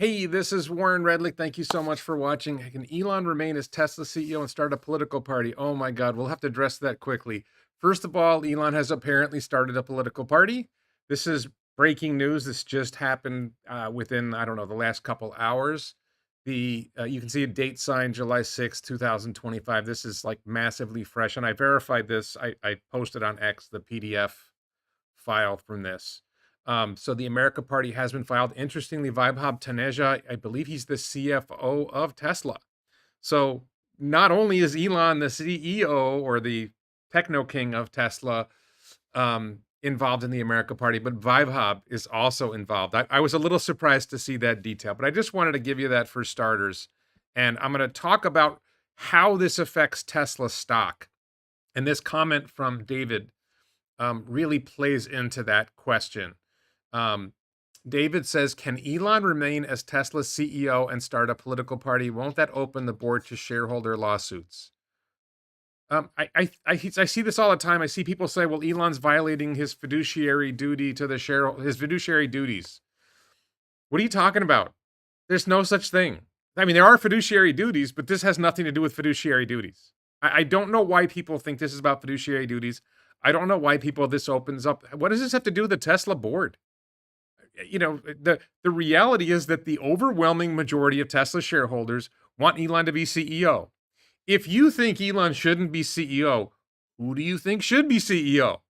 Hey, this is Warren Redlick. Thank you so much for watching. Can Elon remain as Tesla CEO and start a political party? Oh my God, we'll have to address that quickly. First of all, Elon has apparently started a political party. This is breaking news. This just happened within, I don't know, the last couple hours. You can see a date signed July 6th, 2025. This is like massively fresh, and I verified this. I posted on X the PDF file from this. So the America Party has been filed. Interestingly, Vaibhav Taneja, I believe he's the CFO of Tesla. So not only is Elon the CEO or the techno king of Tesla involved in the America Party, but Vaibhav is also involved. I was a little surprised to see that detail, but I just wanted to give you that for starters. And I'm going to talk about how this affects Tesla stock. And this comment from David really plays into that question. David says, can Elon remain as Tesla's CEO and start a political party? Won't that open the board to shareholder lawsuits? I see this all the time. I see people say, well, Elon's violating his fiduciary duty to the his fiduciary duties. What are you talking about? There's no such thing. I mean, there are fiduciary duties, but this has nothing to do with fiduciary duties. I don't know why people think this is about fiduciary duties. I don't know why this opens up. What does this have to do with the Tesla board? The reality is that the overwhelming majority of Tesla shareholders want Elon to be CEO. If you think Elon shouldn't be CEO, who do you think should be CEO?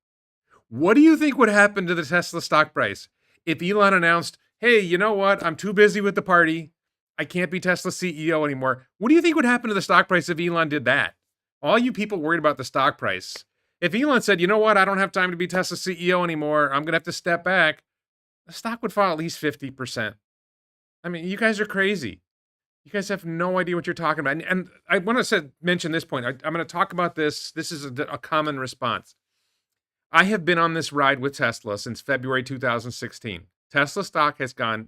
What do you think would happen to the Tesla stock price if Elon announced, hey, you know what? I'm too busy with the party. I can't be Tesla CEO anymore. What do you think would happen to the stock price if Elon did that? All you people worried about the stock price. If Elon said, you know what? I don't have time to be Tesla CEO anymore. I'm going to have to step back. The stock would fall at least 50%. I mean, you guys are crazy. You guys have no idea what you're talking about. And I want to mention this point. I'm going to talk about this. This is a common response. I have been on this ride with Tesla since February 2016. Tesla stock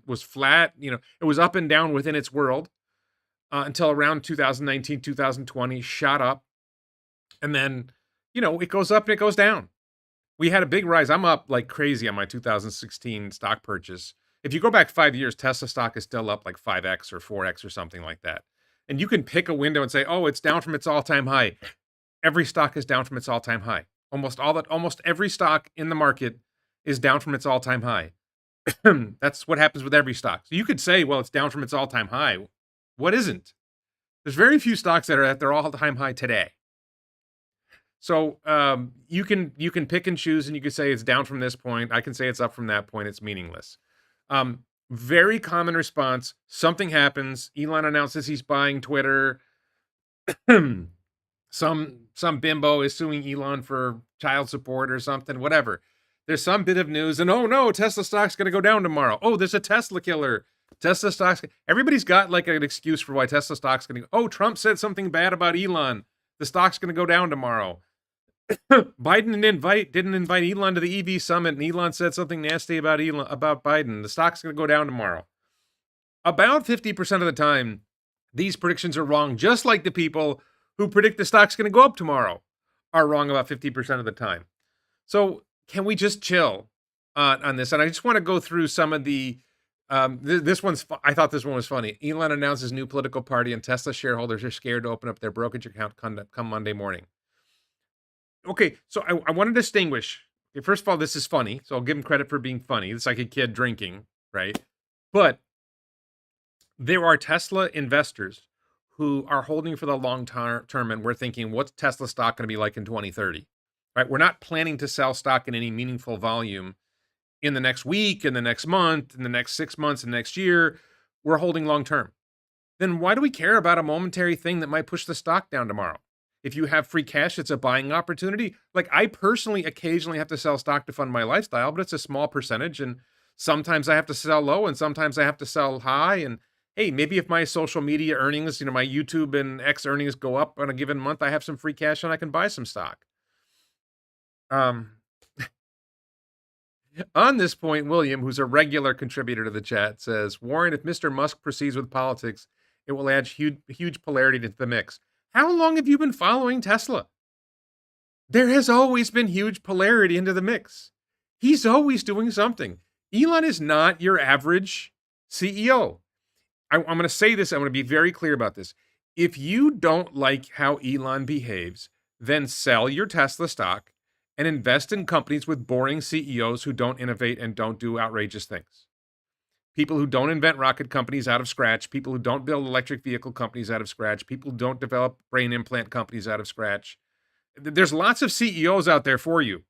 was flat. It was up and down within its world until around 2019, 2020, shot up. And then, it goes up and it goes down. We had a big rise. I'm up like crazy on my 2016 stock purchase. If you go back 5 years, Tesla stock is still up like 5x or 4x or something like that. And you can pick a window and say, oh, it's down from its all-time high. Every stock is down from its all-time high. Almost every stock in the market is down from its all-time high. That's what happens with every stock. So you could say, well, it's down from its all-time high. What isn't? There's very few stocks that are at their all-time high today. So you can pick and choose, and you can say it's down from this point. I can say it's up from that point. It's meaningless. Very common response. Something happens. Elon announces he's buying Twitter. Some bimbo is suing Elon for child support or something. Whatever. There's some bit of news, and oh no, Tesla stock's going to go down tomorrow. Oh, there's a Tesla killer. Tesla stock's. Everybody's got like an excuse for why Tesla stock's going to go. Oh, Trump said something bad about Elon. The stock's going to go down tomorrow. Biden didn't invite Elon to the EV summit, and Elon said something nasty about Biden. The stock's going to go down tomorrow. About 50% of the time, these predictions are wrong, just like the people who predict the stock's going to go up tomorrow are wrong about 50% of the time. So can we just chill on this? And I just want to go through some of the I thought this one was funny. Elon announces new political party, and Tesla shareholders are scared to open up their brokerage account come Monday morning. Okay, so I want to distinguish. Okay, first of all, this is funny, so I'll give him credit for being funny. It's like a kid drinking, right? But there are Tesla investors who are holding for the long term, and we're thinking, what's Tesla stock going to be like in 2030? Right? We're not planning to sell stock in any meaningful volume in the next week, in the next month, in the next 6 months, and next year. We're holding long term. Then why do we care about a momentary thing that might push the stock down tomorrow? If you have free cash, it's a buying opportunity. Like, I personally occasionally have to sell stock to fund my lifestyle, but it's a small percentage. And sometimes I have to sell low and sometimes I have to sell high. And hey, maybe if my social media earnings, my YouTube and X earnings go up on a given month, I have some free cash and I can buy some stock. On this point, William, who's a regular contributor to the chat, says, Warren, if Mr. Musk proceeds with politics, it will add huge polarity to the mix. How long have you been following Tesla? There has always been huge polarity into the mix. He's always doing something. Elon is not your average CEO. I'm going to say this. I'm going to be very clear about this. If you don't like how Elon behaves, then sell your Tesla stock and invest in companies with boring CEOs who don't innovate and don't do outrageous things. People who don't invent rocket companies out of scratch, people who don't build electric vehicle companies out of scratch, people who don't develop brain implant companies out of scratch. There's lots of CEOs out there for you.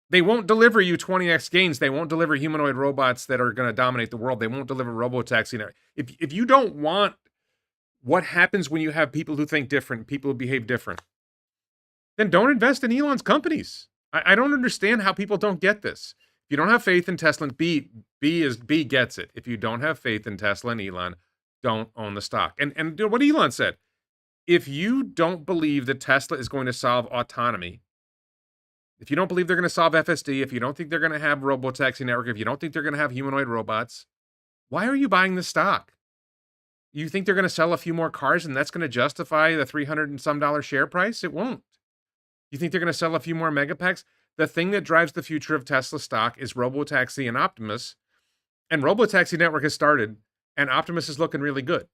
They won't deliver you 20x gains. They won't deliver humanoid robots that are going to dominate the world. They won't deliver robotaxi. If you don't want what happens when you have people who think different, people who behave different, then don't invest in Elon's companies. I don't understand how people don't get this. If you don't have faith in Tesla, B gets it. If you don't have faith in Tesla and Elon, don't own the stock. And what Elon said, if you don't believe that Tesla is going to solve autonomy, if you don't believe they're going to solve FSD, if you don't think they're going to have robotaxi network, if you don't think they're going to have humanoid robots, why are you buying the stock? You think they're going to sell a few more cars and that's going to justify the $300 and some share price? It won't. You think they're going to sell a few more megapacks? The thing that drives the future of Tesla stock is robotaxi and Optimus. And robotaxi network has started, and Optimus is looking really good.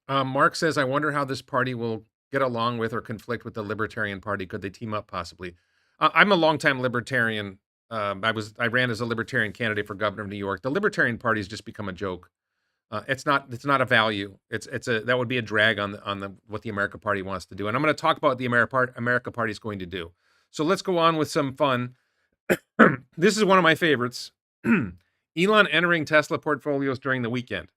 Mark says, I wonder how this party will get along with or conflict with the Libertarian Party. Could they team up possibly? I'm a longtime Libertarian. I ran as a Libertarian candidate for governor of New York. The Libertarian Party has just become a joke. It's not a value. That would be a drag on what the America Party wants to do. And I'm going to talk about what the America Party is going to do. So let's go on with some fun. This is one of my favorites. Elon entering Tesla portfolios during the weekend.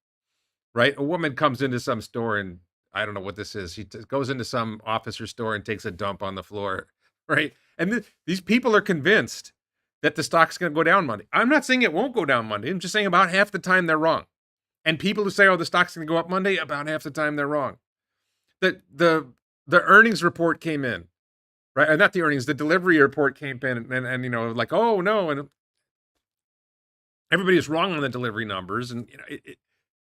Right? A woman comes into some store and I don't know what this is. She goes into some office or store and takes a dump on the floor. Right? And these people are convinced that the stock's going to go down Monday. I'm not saying it won't go down Monday. I'm just saying about half the time they're wrong. And people who say, oh, the stock's going to go up Monday, about half the time they're wrong. The earnings report came in, right? Not the earnings, the delivery report came in and you know, like, oh, no. And everybody is wrong on the delivery numbers. And you know,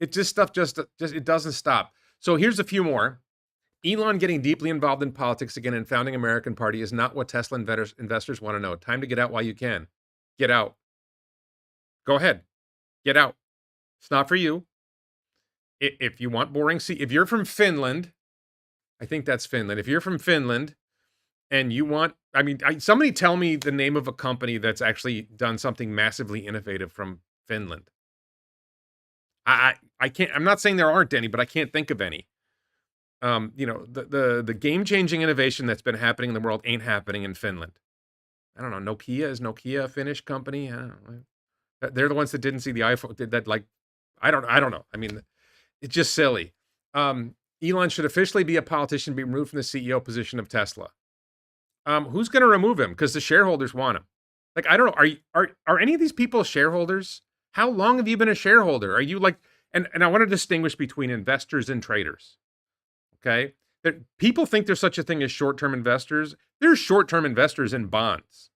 it just stuff just it doesn't stop. So here's a few more. Elon getting deeply involved in politics again and founding American Party is not what Tesla investors want to know. Time to get out while you can. Get out. Go ahead. Get out. It's not for you. If you want boring, if you're from Finland, I think that's Finland. If you're from Finland and you want, somebody tell me the name of a company that's actually done something massively innovative from Finland. I can't, I'm not saying there aren't any, but I can't think of any. You know, the game-changing innovation that's been happening in the world ain't happening in Finland. I don't know. Is Nokia a Finnish company? I don't know. They're the ones that didn't see the iPhone. Did that like, I don't know. I mean, it's just silly. Elon should officially be a politician, be removed from the CEO position of Tesla. Who's going to remove him? Because the shareholders want him. Like, I don't know. Are any of these people shareholders? How long have you been a shareholder? Are you like, and I want to distinguish between investors and traders. Okay. People think there's such a thing as short-term investors. There's short-term investors in bonds,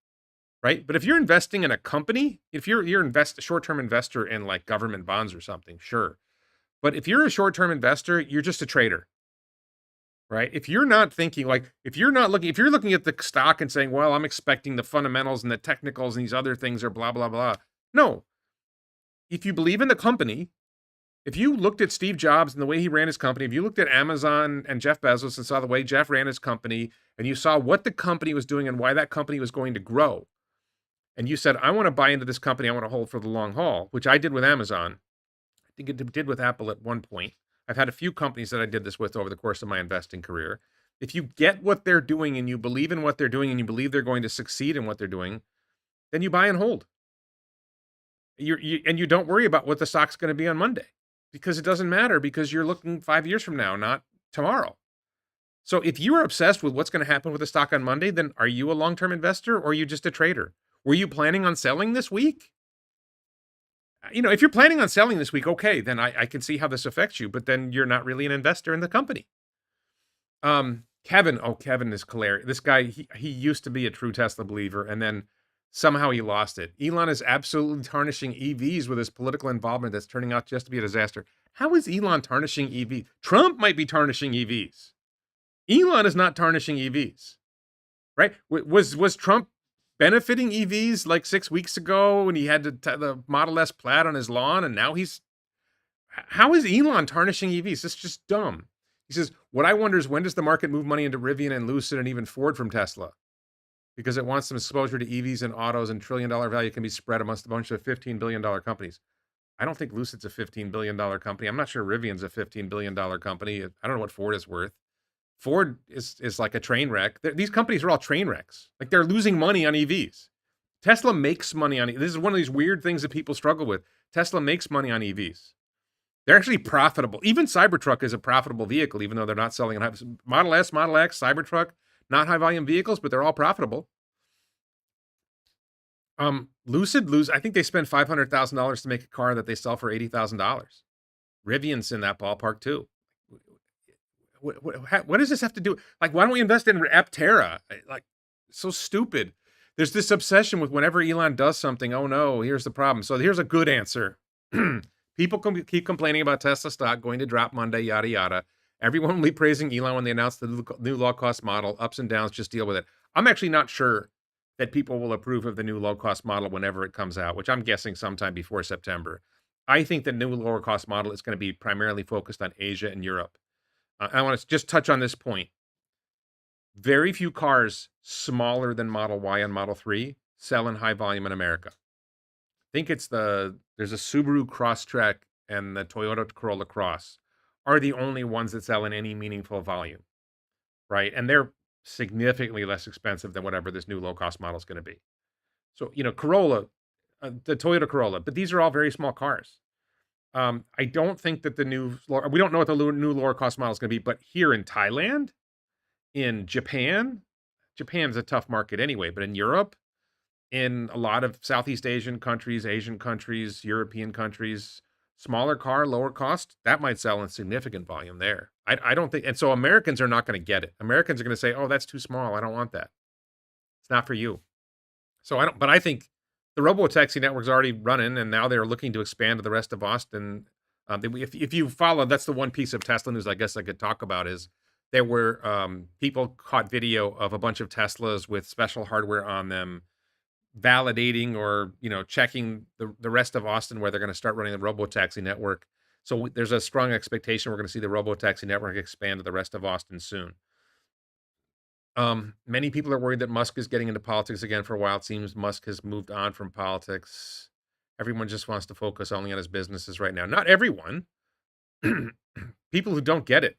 right? But if you're investing in a company, if you're a short-term investor in like government bonds or something, sure. But if you're a short-term investor, you're just a trader, right? If you're not thinking like, if you're looking at the stock and saying, well, I'm expecting the fundamentals and the technicals and these other things are blah, blah, blah. No. If you believe in the company, if you looked at Steve Jobs and the way he ran his company, if you looked at Amazon and Jeff Bezos and saw the way Jeff ran his company, and you saw what the company was doing and why that company was going to grow, and you said, I want to buy into this company, I want to hold for the long haul, which I did with Amazon. I think it did with Apple at one point. I've had a few companies that I did this with over the course of my investing career. If you get what they're doing and you believe in what they're doing and you believe they're going to succeed in what they're doing, then you buy and hold. And you don't worry about what the stock's going to be on Monday. Because it doesn't matter, because you're looking 5 years from now, not tomorrow. So if you are obsessed with what's going to happen with the stock on Monday, then are you a long-term investor or are you just a trader? Were you planning on selling this week? You know, if you're planning on selling this week, okay, then I can see how this affects you, but then you're not really an investor in the company. Kevin is hilarious. This guy, he used to be a true Tesla believer, and then somehow he lost it. Elon is absolutely tarnishing EVs with his political involvement that's turning out just to be a disaster. How is Elon tarnishing EVs? Trump might be tarnishing EVs. Elon is not tarnishing EVs, right? Was Trump benefiting EVs like 6 weeks ago when he had the Model S Plaid on his lawn, and now he's... How is Elon tarnishing EVs? It's just dumb. He says, what I wonder is when does the market move money into Rivian and Lucid and even Ford from Tesla? Because it wants some exposure to EVs and autos, and $1 trillion value can be spread amongst a bunch of $15 billion companies. I don't think Lucid's a $15 billion company. I'm not sure Rivian's a $15 billion company. I don't know what Ford is worth. Ford is like a train wreck. These companies are all train wrecks. Like they're losing money on EVs. Tesla makes money on. This is one of these weird things that people struggle with. Tesla makes money on EVs. They're actually profitable. Even Cybertruck is a profitable vehicle, even though they're not selling Model S, Model X, Cybertruck, not high volume vehicles, but they're all profitable. Lucid lose. I think they spend $500,000 to make a car that they sell for $80,000. Rivian's in that ballpark too. What does this have to do? Like, why don't we invest in Aptera? Like, so stupid. There's this obsession with whenever Elon does something, oh no, here's the problem. So here's a good answer. People keep complaining about Tesla stock going to drop Monday, yada, yada. Everyone will be praising Elon when they announce the new low-cost model. Ups and downs, just deal with it. I'm actually not sure that people will approve of the new low-cost model whenever it comes out, which I'm guessing sometime before September. I think the new lower-cost model is going to be primarily focused on Asia and Europe. I want to just touch on this point. Very few cars smaller than Model Y and Model 3 sell in high volume in America. I think there's a Subaru Crosstrek and the Toyota Corolla Cross are the only ones that sell in any meaningful volume, right? And they're significantly less expensive than whatever this new low-cost model is going to be. So, Corolla, the Toyota Corolla, but these are all very small cars. I don't think that we don't know what the new lower cost model is going to be, but here in Thailand, in Japan's a tough market anyway, but in Europe, in a lot of Southeast Asian countries, European countries, smaller car, lower cost, that might sell in significant volume there. I don't think, and so Americans are not going to get it. Americans are going to say, oh, that's too small. I don't want that. It's not for you. So I think the robo-taxi network's already running, and now they're looking to expand to the rest of Austin. If you follow, that's the one piece of Tesla news I guess I could talk about is there were people caught video of a bunch of Teslas with special hardware on them, validating or checking the rest of Austin where they're going to start running the robo-taxi network. So there's a strong expectation we're going to see the robo-taxi network expand to the rest of Austin soon. Many people are worried that Musk is getting into politics again. For a while, it seems Musk has moved on from politics. Everyone just wants to focus only on his businesses right now. Not everyone. People who don't get it.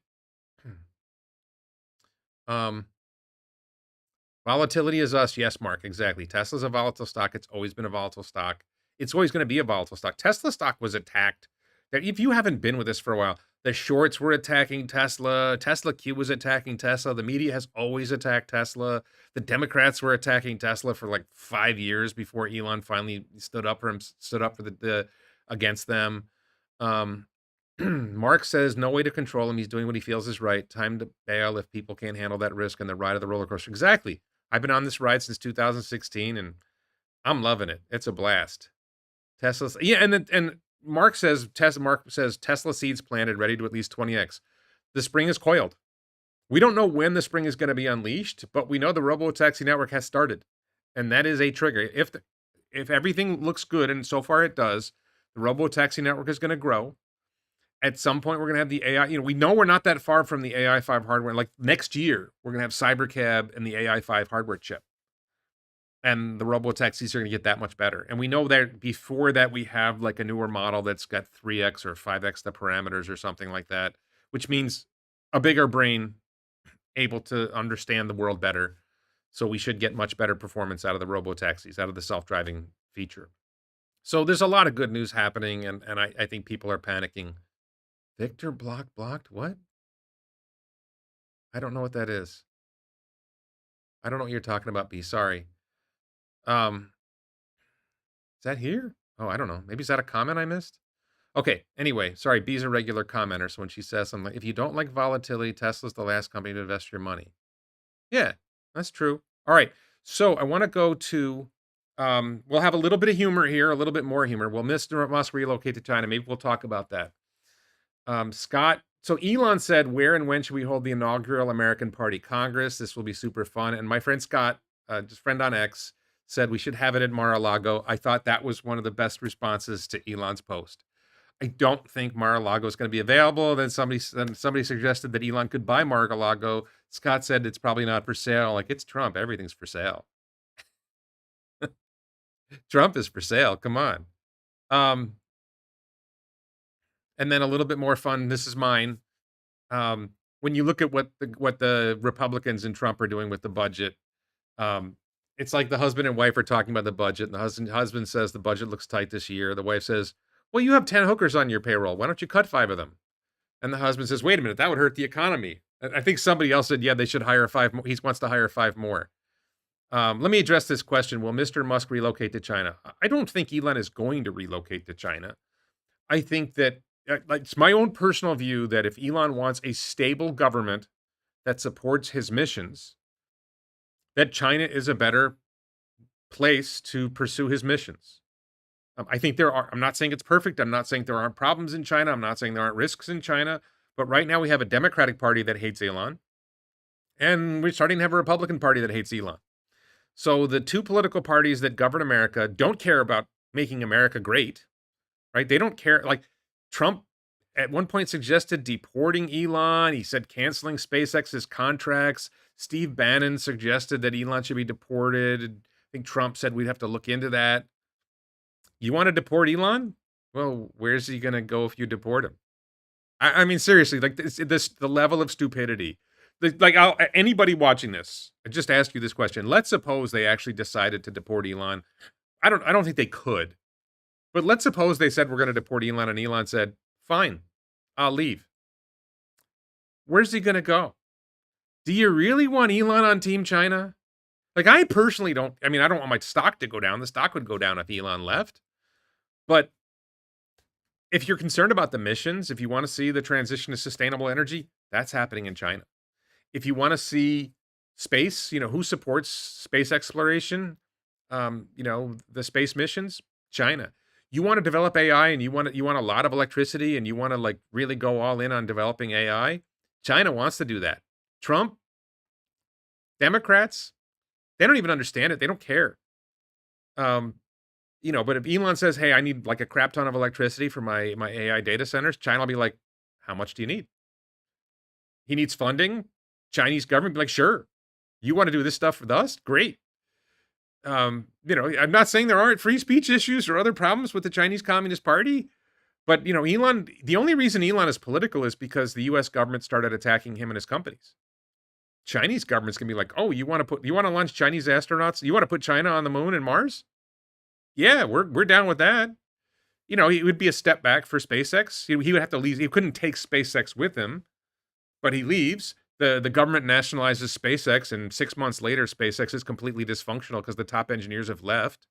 Volatility is us. Yes, Mark, exactly. Tesla's a volatile stock. It's always been a volatile stock. It's always going to be a volatile stock. Tesla stock was attacked. If you haven't been with us for a while, the shorts were attacking Tesla. Tesla Q was attacking Tesla. The media has always attacked Tesla. The Democrats were attacking Tesla for like 5 years before Elon finally stood up for the against them. Mark says no way to control him. He's doing what he feels is right. Time to bail if people can't handle that risk and the ride of the roller coaster. Exactly. I've been on this ride since 2016 and I'm loving it. It's a blast. Tesla's and Mark says Tesla seeds planted, ready to at least 20x. The spring is coiled. We don't know when the spring is going to be unleashed, but we know the robo-taxi network has started, and that is a trigger. If everything looks good, and so far it does, the robo-taxi network is going to grow. At some point, we're going to have the AI. We know we're not that far from the AI5 hardware. Like next year, we're going to have Cybercab and the AI5 hardware chip. And the robo-taxis are going to get that much better. And we know that before that, we have like a newer model that's got 3x or 5x the parameters or something like that, which means a bigger brain able to understand the world better. So we should get much better performance out of the robo-taxis, out of the self-driving feature. So there's a lot of good news happening, and I think people are panicking. Victor blocked? What? I don't know what that is. I don't know what you're talking about, B. Sorry. Is that here? Oh, I don't know. Maybe is that a comment I missed? Okay. Anyway, sorry. B's a regular commenter. So when she says something like, if you don't like volatility, Tesla's the last company to invest your money. Yeah, that's true. All right. So I want to go to, we'll have a little bit of humor here, a little bit more humor. Will Mr. Musk relocate to China? Maybe we'll talk about that. Scott, so Elon said, where and when should we hold the inaugural American Party Congress? This will be super fun. And my friend Scott, just friend on X, said we should have it at Mar-a-Lago. I thought that was one of the best responses to Elon's post. I don't think Mar-a-Lago is going to be available. Then somebody suggested that Elon could buy Mar-a-Lago. Scott said it's probably not for sale. Like, it's Trump. Everything's for sale. Trump is for sale. Come on. Um, and then a little bit more fun. This is mine. When you look at what the Republicans and Trump are doing with the budget, um, it's like the husband and wife are talking about the budget, and the husband says the budget looks tight this year. The wife says, "Well, you have 10 hookers on your payroll. Why don't you cut 5 of them?" And the husband says, "Wait a minute, that would hurt the economy." I think somebody else said, "Yeah, they should hire 5 more." He wants to hire 5 more. Let me address this question. Will Mr. Musk relocate to China? I don't think Elon is going to relocate to China. I think that, like, it's my own personal view that if Elon wants a stable government that supports his missions, that China is a better place to pursue his missions. I think I'm not saying it's perfect. I'm not saying there aren't problems in China. I'm not saying there aren't risks in China. But right now we have a Democratic Party that hates Elon, and we're starting to have a Republican Party that hates Elon. So the two political parties that govern America don't care about making America great, right? They don't care. Like, Trump at one point suggested deporting Elon. He said canceling SpaceX's contracts. Steve Bannon suggested that Elon should be deported. I think Trump said we'd have to look into that. You want to deport Elon? Well, where's he going to go if you deport him? I mean, seriously, like, the level of stupidity. Like, anybody watching this, I just ask you this question. Let's suppose they actually decided to deport Elon. I don't think they could. But let's suppose they said we're going to deport Elon, and Elon said, "Fine, I'll leave." Where's he going to go? Do you really want Elon on Team China? Like, I personally don't. I mean, I don't want my stock to go down. The stock would go down if Elon left. But if you're concerned about the missions, if you want to see the transition to sustainable energy, that's happening in China. If you want to see space, who supports space exploration, the space missions? China. You want to develop AI, and you want a lot of electricity, and you want to, like, really go all in on developing AI? China wants to do that. Trump, Democrats, they don't even understand it. They don't care. But if Elon says, "Hey, I need like a crap ton of electricity for my AI data centers," China will be like, "How much do you need?" He needs funding. Chinese government be like, "Sure. You want to do this stuff with us? Great." I'm not saying there aren't free speech issues or other problems with the Chinese Communist Party, but Elon, the only reason Elon is political is because the US government started attacking him and his companies. Chinese government's going to be like, "Oh, you want to launch Chinese astronauts? You want to put China on the moon and Mars?" Yeah, we're down with that. It would be a step back for SpaceX. He would have to leave. He couldn't take SpaceX with him, but he leaves. The government nationalizes SpaceX, and 6 months later, SpaceX is completely dysfunctional because the top engineers have left.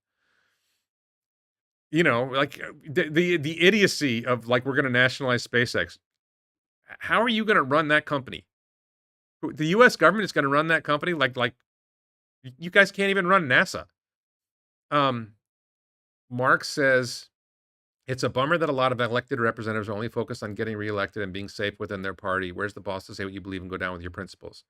Like, the idiocy of, like, we're going to nationalize SpaceX. How are you going to run that company? The U.S. government is going to run that company. Like you guys can't even run NASA. Mark says, "It's a bummer that a lot of elected representatives are only focused on getting reelected and being safe within their party. Where's the boss to say what you believe and go down with your principles?"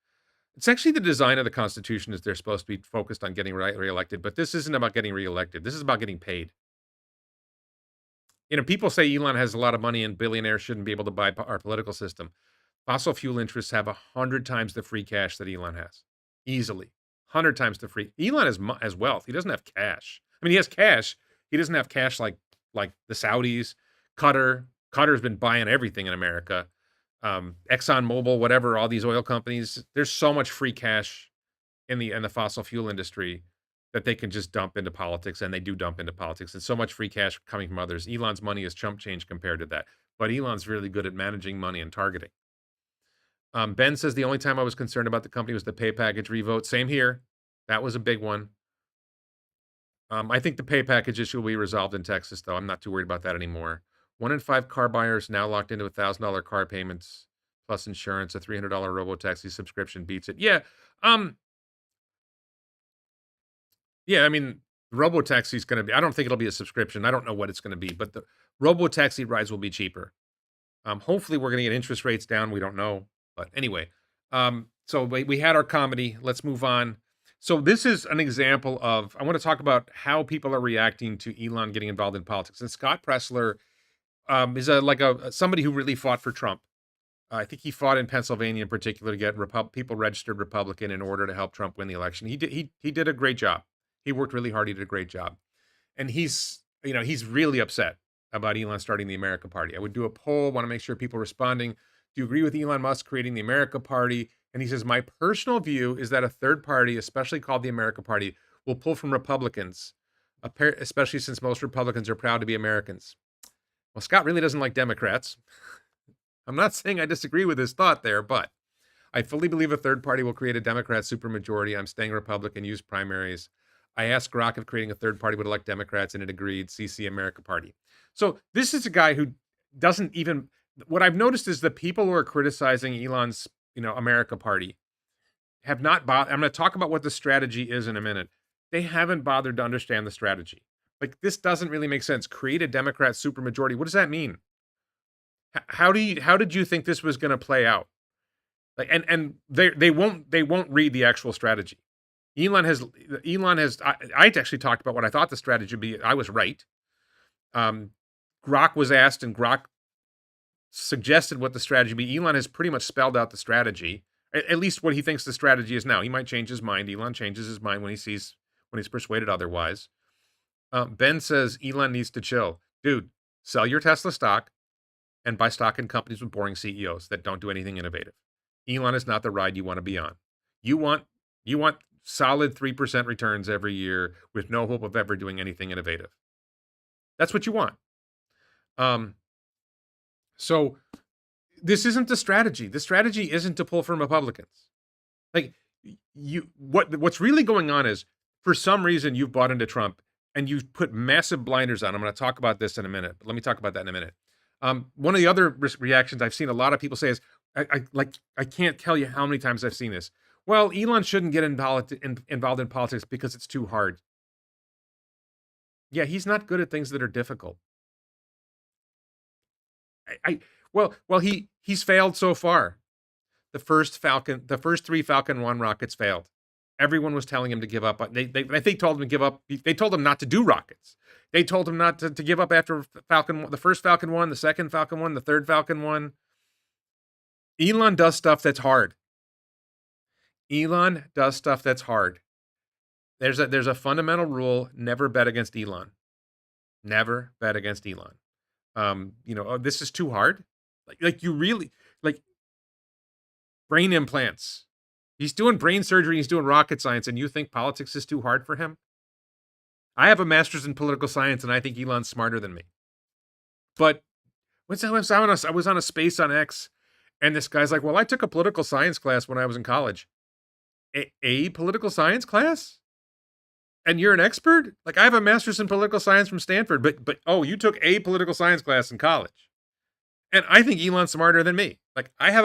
It's actually the design of the Constitution is they're supposed to be focused on getting reelected, but this isn't about getting reelected. This is about getting paid. People say Elon has a lot of money and billionaires shouldn't be able to buy our political system. Fossil fuel interests have 100 times the free cash that Elon has. Easily. 100 times the free. Elon has wealth. He doesn't have cash. I mean, he has cash. He doesn't have cash like the Saudis. Qatar's been buying everything in America. ExxonMobil, whatever, all these oil companies. There's so much free cash in the fossil fuel industry that they can just dump into politics, and they do dump into politics. And so much free cash coming from others. Elon's money is chump change compared to that. But Elon's really good at managing money and targeting. Ben says the only time I was concerned about the company was the pay package revote. Same here. That was a big one. I think the pay package issue will be resolved in Texas, though. I'm not too worried about that anymore. 1 in 5 car buyers now locked into $1,000 car payments plus insurance. A $300 robo-taxi subscription beats it. Yeah. I mean, robo-taxi is going to be, I don't think it'll be a subscription. I don't know what it's going to be, but the robo-taxi rides will be cheaper. Hopefully we're going to get interest rates down. We don't know. But anyway, so we had our comedy. Let's move on. So this is an example of, I want to talk about how people are reacting to Elon getting involved in politics. And Scott Pressler Is like a somebody who really fought for Trump. I think he fought in Pennsylvania in particular to get people registered Republican in order to help Trump win the election. He did a great job. He worked really hard. He did a great job, and he's really upset about Elon starting the America Party. I would do a poll, want to make sure people are responding. Do you agree with Elon Musk creating the America Party? And he says, my personal view is that a third party, especially called the America Party, will pull from Republicans, especially since most Republicans are proud to be Americans. Well, Scott really doesn't like Democrats. I'm not saying I disagree with his thought there, but I fully believe a third party will create a Democrat supermajority. I'm staying Republican, use primaries. I asked Grok if creating a third party would elect Democrats, and it agreed. CC America Party. So this is a guy who doesn't even. What I've noticed is the people who are criticizing Elon's, America Party have not bothered. I'm going to talk about what the strategy is in a minute. They haven't bothered to understand the strategy. Like, this doesn't really make sense. Create a Democrat supermajority. What does that mean? How did you think this was going to play out? Like, and they won't read the actual strategy. Elon has I actually talked about what I thought the strategy would be. I was right. Grok was asked, and Grok suggested what the strategy would be. Elon has pretty much spelled out the strategy, at least what he thinks the strategy is now. He might change his mind. Elon changes his mind when he's persuaded otherwise. Ben says Elon needs to chill. Dude, sell your Tesla stock and buy stock in companies with boring CEOs that don't do anything innovative. Elon is not the ride you want to be on. You want solid 3% returns every year with no hope of ever doing anything innovative. That's what you want. So this isn't the strategy. The strategy isn't to pull from Republicans. Like, what's really going on is, for some reason, you've bought into Trump and you've put massive blinders on. I'm going to talk about this in a minute, but let me talk about that in a minute. One of the other reactions I've seen a lot of people say is, I can't tell you how many times I've seen this. Well, Elon shouldn't get involved in politics because it's too hard. Yeah, he's not good at things that are difficult. He's failed so far. The first three Falcon 1 rockets failed. Everyone was telling him to give up. They told him to give up. They told him not to do rockets. They told him not to give up after the first Falcon 1, the second Falcon 1, the third Falcon 1. Elon does stuff that's hard. Elon does stuff that's hard. There's a fundamental rule: never bet against Elon. Never bet against Elon. This is too hard. Like you really like brain implants. He's doing brain surgery. He's doing rocket science, and you think politics is too hard for him? I have a master's in political science, and I think Elon's smarter than me. But I was on a space on X, and this guy's like, "Well, I took a political science class when I was in college." A political science class? And you're an expert? Like, I have a master's in political science from Stanford, but you took a political science class in college. And I think Elon's smarter than me. Like, I have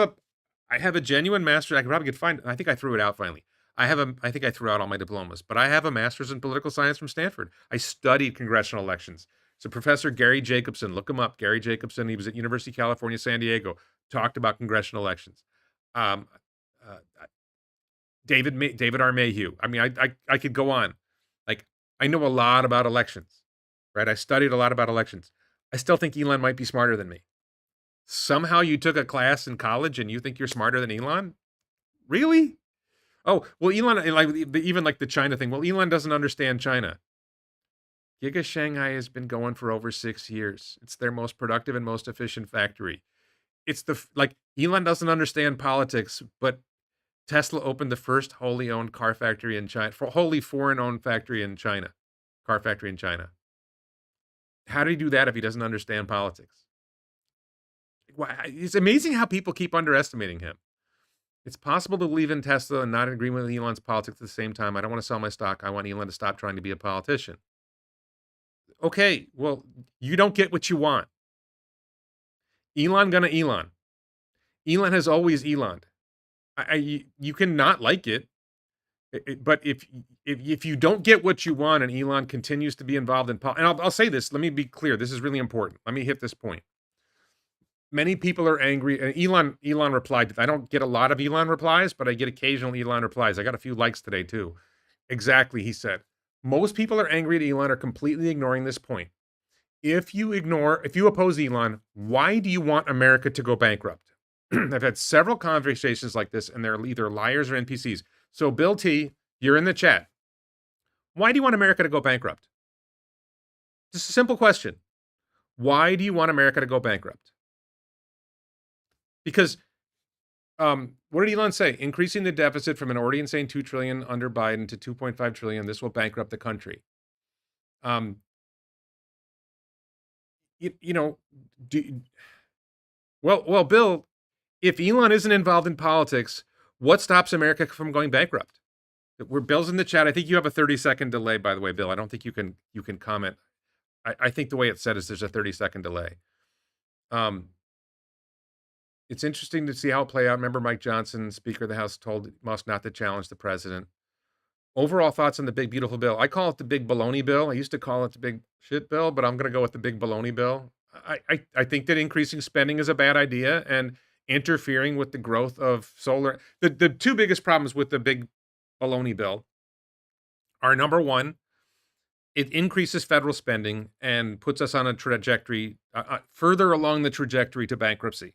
a genuine master's. I could find. I think I threw it out finally. I think I threw out all my diplomas, but I have a master's in political science from Stanford. I studied congressional elections. So Professor Gary Jacobson, look him up. Gary Jacobson. He was at University of California, San Diego. Talked about congressional elections. David R. Mayhew. I mean, I could go on. Like, I know a lot about elections, right? I studied a lot about elections. I still think Elon might be smarter than me. Somehow you took a class in college and you think you're smarter than Elon? Really? Oh, well, Elon, even like the China thing. Well, Elon doesn't understand China. Giga Shanghai has been going for over 6 years. It's their most productive and most efficient factory. Elon doesn't understand politics, but Tesla opened the first wholly owned car factory in China, wholly foreign owned factory in China, car factory in China. How did he do that if he doesn't understand politics? It's amazing how people keep underestimating him. It's possible to believe in Tesla and not in agreement with Elon's politics at the same time. I don't want to sell my stock. I want Elon to stop trying to be a politician. Okay, well, you don't get what you want. Elon gonna Elon. Elon has always Eloned. You can not like it, but if you don't get what you want and Elon continues to be involved in politics, and I'll say this, let me be clear, this is really important. Let me hit this point. Many people are angry, and Elon replied. I don't get a lot of Elon replies, but I get occasional Elon replies. I got a few likes today too. Exactly, he said. Most people are angry at Elon are completely ignoring this point. If you oppose Elon, why do you want America to go bankrupt? I've had several conversations like this, and they're either liars or NPCs. So, Bill T, you're in the chat. Why do you want America to go bankrupt? Just a simple question. Why do you want America to go bankrupt? Because what did Elon say? Increasing the deficit from an already insane 2 trillion under Biden to 2.5 trillion, this will bankrupt the country. Um, you know, do, well, Bill, if Elon isn't involved in politics, what stops America from going bankrupt? We're Bill's in the chat. I think you have a 30-second delay, by the way, Bill. I don't think you can comment. I think the way it's said is there's a 30-second delay. It's interesting to see how it play out. Remember, Mike Johnson, Speaker of the House, told Musk not to challenge the president. Overall thoughts on the big beautiful bill. I call it the big baloney bill. I used to call it the big shit bill, but I'm going to go with the big baloney bill. I think that increasing spending is a bad idea and interfering with the growth of solar. The two biggest problems with the big baloney bill are, number one, it increases federal spending and puts us on a trajectory further along the trajectory to bankruptcy.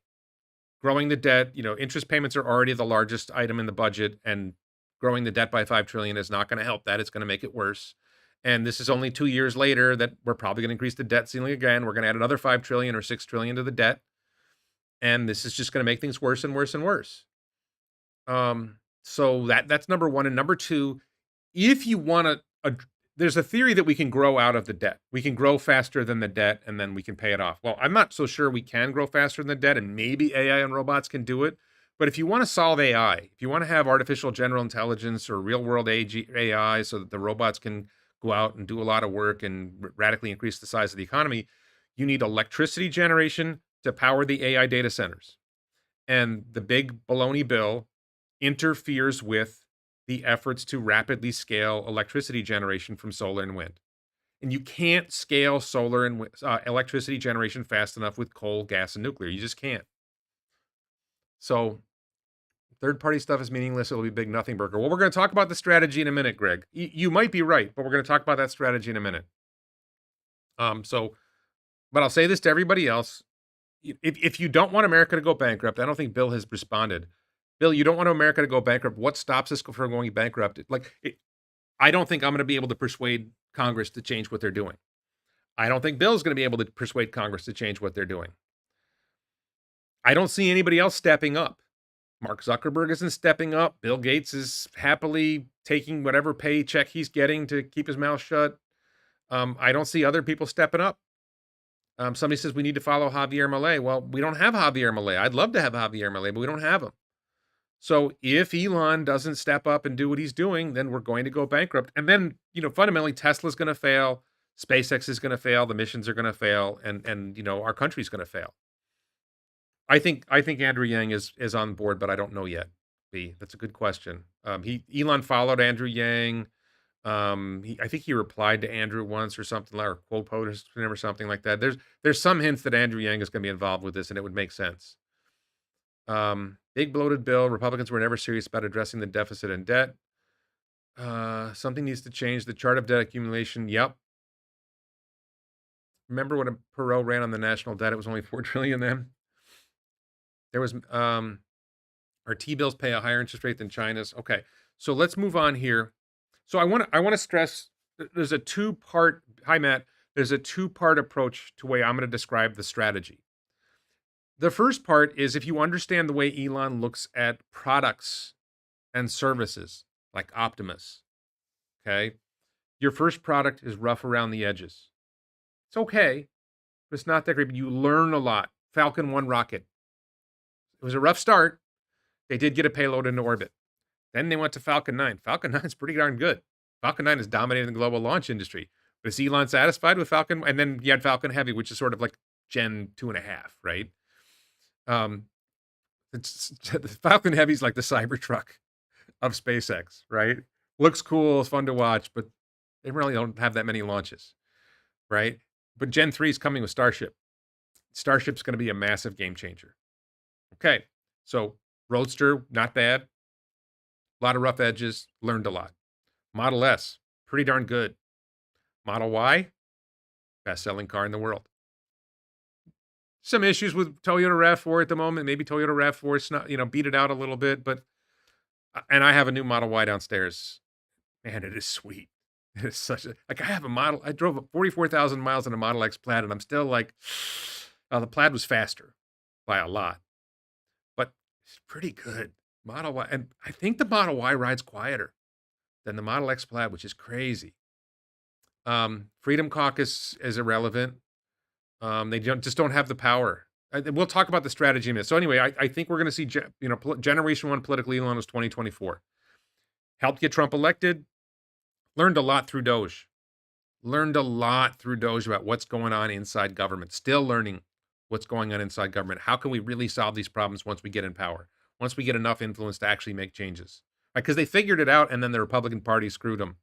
Growing the debt, interest payments are already the largest item in the budget, and growing the debt by 5 trillion is not going to help that. It's going to make it worse. And this is only 2 years later that we're probably going to increase the debt ceiling again. We're going to add another 5 trillion or 6 trillion to the debt. And this is just going to make things worse and worse and worse. So that's number one. And number two, if you want to, there's a theory that we can grow out of the debt. We can grow faster than the debt, and then we can pay it off. Well, I'm not so sure we can grow faster than the debt, and maybe AI and robots can do it. But if you want to solve AI, if you want to have artificial general intelligence or real world AI so that the robots can go out and do a lot of work and radically increase the size of the economy, you need electricity generation to power the AI data centers. And the big baloney bill interferes with the efforts to rapidly scale electricity generation from solar and wind. And you can't scale solar and electricity generation fast enough with coal, gas, and nuclear. You just can't. So third-party stuff is meaningless. It'll be big nothing burger. Well, we're going to talk about the strategy in a minute, Greg. You might be right, but we're going to talk about that strategy in a minute. But I'll say this to everybody else. If you don't want America to go bankrupt, I don't think Bill has responded. Bill, you don't want America to go bankrupt. What stops us from going bankrupt? I don't think I'm going to be able to persuade Congress to change what they're doing. I don't think Bill's going to be able to persuade Congress to change what they're doing. I don't see anybody else stepping up. Mark Zuckerberg isn't stepping up. Bill Gates is happily taking whatever paycheck he's getting to keep his mouth shut. I don't see other people stepping up. Somebody says we need to follow Javier Milei. Well, we don't have Javier Milei. I'd love to have Javier Milei, but we don't have him. So if Elon doesn't step up and do what he's doing, then we're going to go bankrupt. And then, fundamentally, Tesla's going to fail. SpaceX is going to fail. The missions are going to fail. And our country's going to fail. I think Andrew Yang is on board, but I don't know yet. B, that's a good question. Elon followed Andrew Yang. I think he replied to Andrew once or something, or quote posted him or something like that. There's some hints that Andrew Yang is going to be involved with this, and it would make sense. Big bloated bill. Republicans were never serious about addressing the deficit and debt. Something needs to change. The chart of debt accumulation. Yep. Remember when Perot ran on the national debt? It was only 4 trillion then. There was our T-bills pay a higher interest rate than China's. Okay, so let's move on here. So I want to stress there's a two-part. Hi, Matt. There's a two-part approach to the way I'm going to describe the strategy. The first part is if you understand the way Elon looks at products and services like Optimus, okay? Your first product is rough around the edges. It's okay, but it's not that great, but you learn a lot. Falcon 1 rocket. It was a rough start. They did get a payload into orbit. Then they went to Falcon 9. Falcon 9 is pretty darn good. Falcon 9 is dominating the global launch industry. But is Elon satisfied with Falcon? And then you had Falcon Heavy, which is sort of like Gen 2.5, right? The Falcon Heavy is like the Cybertruck of SpaceX, right? Looks cool, it's fun to watch, but they really don't have that many launches, right? But Gen 3 is coming with Starship. Starship's going to be a massive game changer. Okay, so Roadster, not bad. A lot of rough edges, learned a lot. Model S, pretty darn good. Model Y, Best-selling car in the world. Some issues with Toyota RAV4 at the moment. Maybe Toyota RAV4 is not, beat it out a little bit, but and I have a new Model Y downstairs. Man, it is sweet. It is such a like I have a model. I drove 44,000 miles in a Model X Plaid, and I'm still like, the Plaid was faster by a lot, but it's pretty good. Model Y, and I think the Model Y rides quieter than the Model X Plaid, which is crazy. Freedom Caucus is irrelevant. They just don't have the power. We'll talk about the strategy in a minute. So anyway, I think we're going to see, Generation 1 political Elon was 2024. Helped get Trump elected. Learned a lot through Doge. Learned a lot through Doge about what's going on inside government. Still learning what's going on inside government. How can we really solve these problems once we get in power? Once we get enough influence to actually make changes. Right? Because they figured it out, and then the Republican Party screwed them.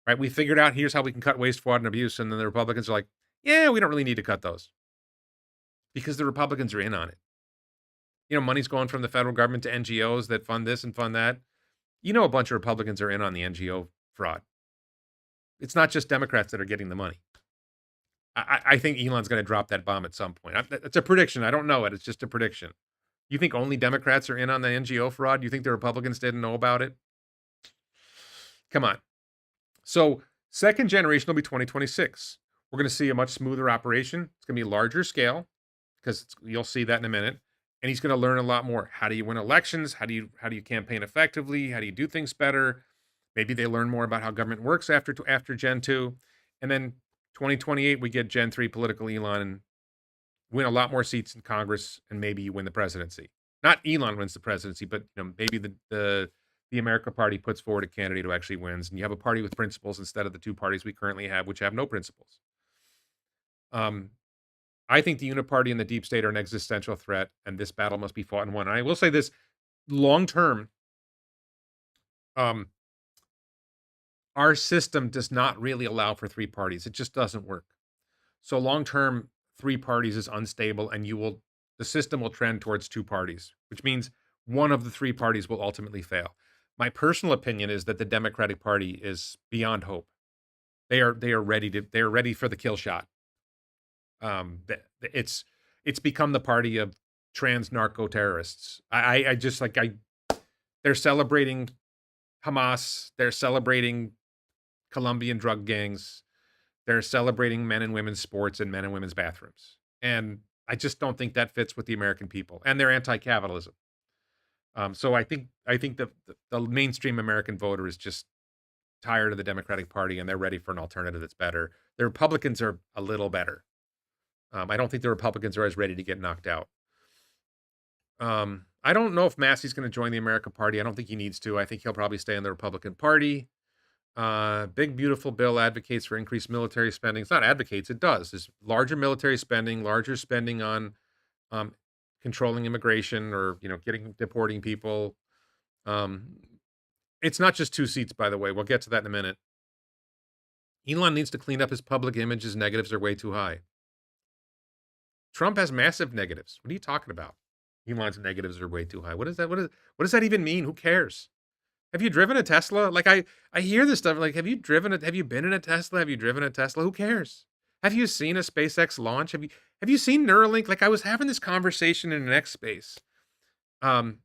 Right? We figured out here's how we can cut waste, fraud, and abuse, and then the Republicans are like, yeah, we don't really need to cut those. Because the Republicans are in on it. Money's going from the federal government to NGOs that fund this and fund that. A bunch of Republicans are in on the NGO fraud. It's not just Democrats that are getting the money. I think Elon's going to drop that bomb at some point. It's a prediction. I don't know it. It's just a prediction. You think only Democrats are in on the NGO fraud? You think the Republicans didn't know about it? Come on. So second generation will be 2026. We're going to see a much smoother operation. It's going to be larger scale because you'll see that in a minute. And he's going to learn a lot more. How do you win elections? How do you campaign effectively? How do you do things better? Maybe they learn more about how government works after Gen 2. And then 2028, we get Gen 3 political Elon and win a lot more seats in Congress, and maybe you win the presidency. Not Elon wins the presidency, but maybe the America Party puts forward a candidate who actually wins, and you have a party with principles instead of the two parties we currently have, which have no principles. I think the Uniparty and the deep state are an existential threat, and this battle must be fought and won. And I will say this, long term, our system does not really allow for three parties. It just doesn't work. So long term, three parties is unstable, and the system will trend towards two parties, which means one of the three parties will ultimately fail. My personal opinion is that the Democratic Party is beyond hope. They are ready for the kill shot. It's become the party of trans narco terrorists. They're celebrating Hamas. They're celebrating Colombian drug gangs. They're celebrating men and women's sports and men and women's bathrooms. And I just don't think that fits with the American people, and they're anti-capitalism. So I think the mainstream American voter is just tired of the Democratic Party, and they're ready for an alternative that's better. The Republicans are a little better. I don't think the Republicans are as ready to get knocked out. I don't know if Massey's going to join the America Party. I don't think he needs to. I think he'll probably stay in the Republican Party. Big Beautiful Bill advocates for increased military spending. It's not advocates, it does. There's larger military spending, larger spending on controlling immigration or, deporting people. It's not just 2 seats, by the way. We'll get to that in a minute. Elon needs to clean up his public image. His negatives are way too high. Trump has massive negatives. What are you talking about? Elon's negatives are way too high. What is that? What does that even mean? Who cares? Have you driven a Tesla? Like I hear this stuff. Like, have you been in a Tesla? Have you driven a Tesla? Who cares? Have you seen a SpaceX launch? Have you seen Neuralink? Like, I was having this conversation in an X Space. It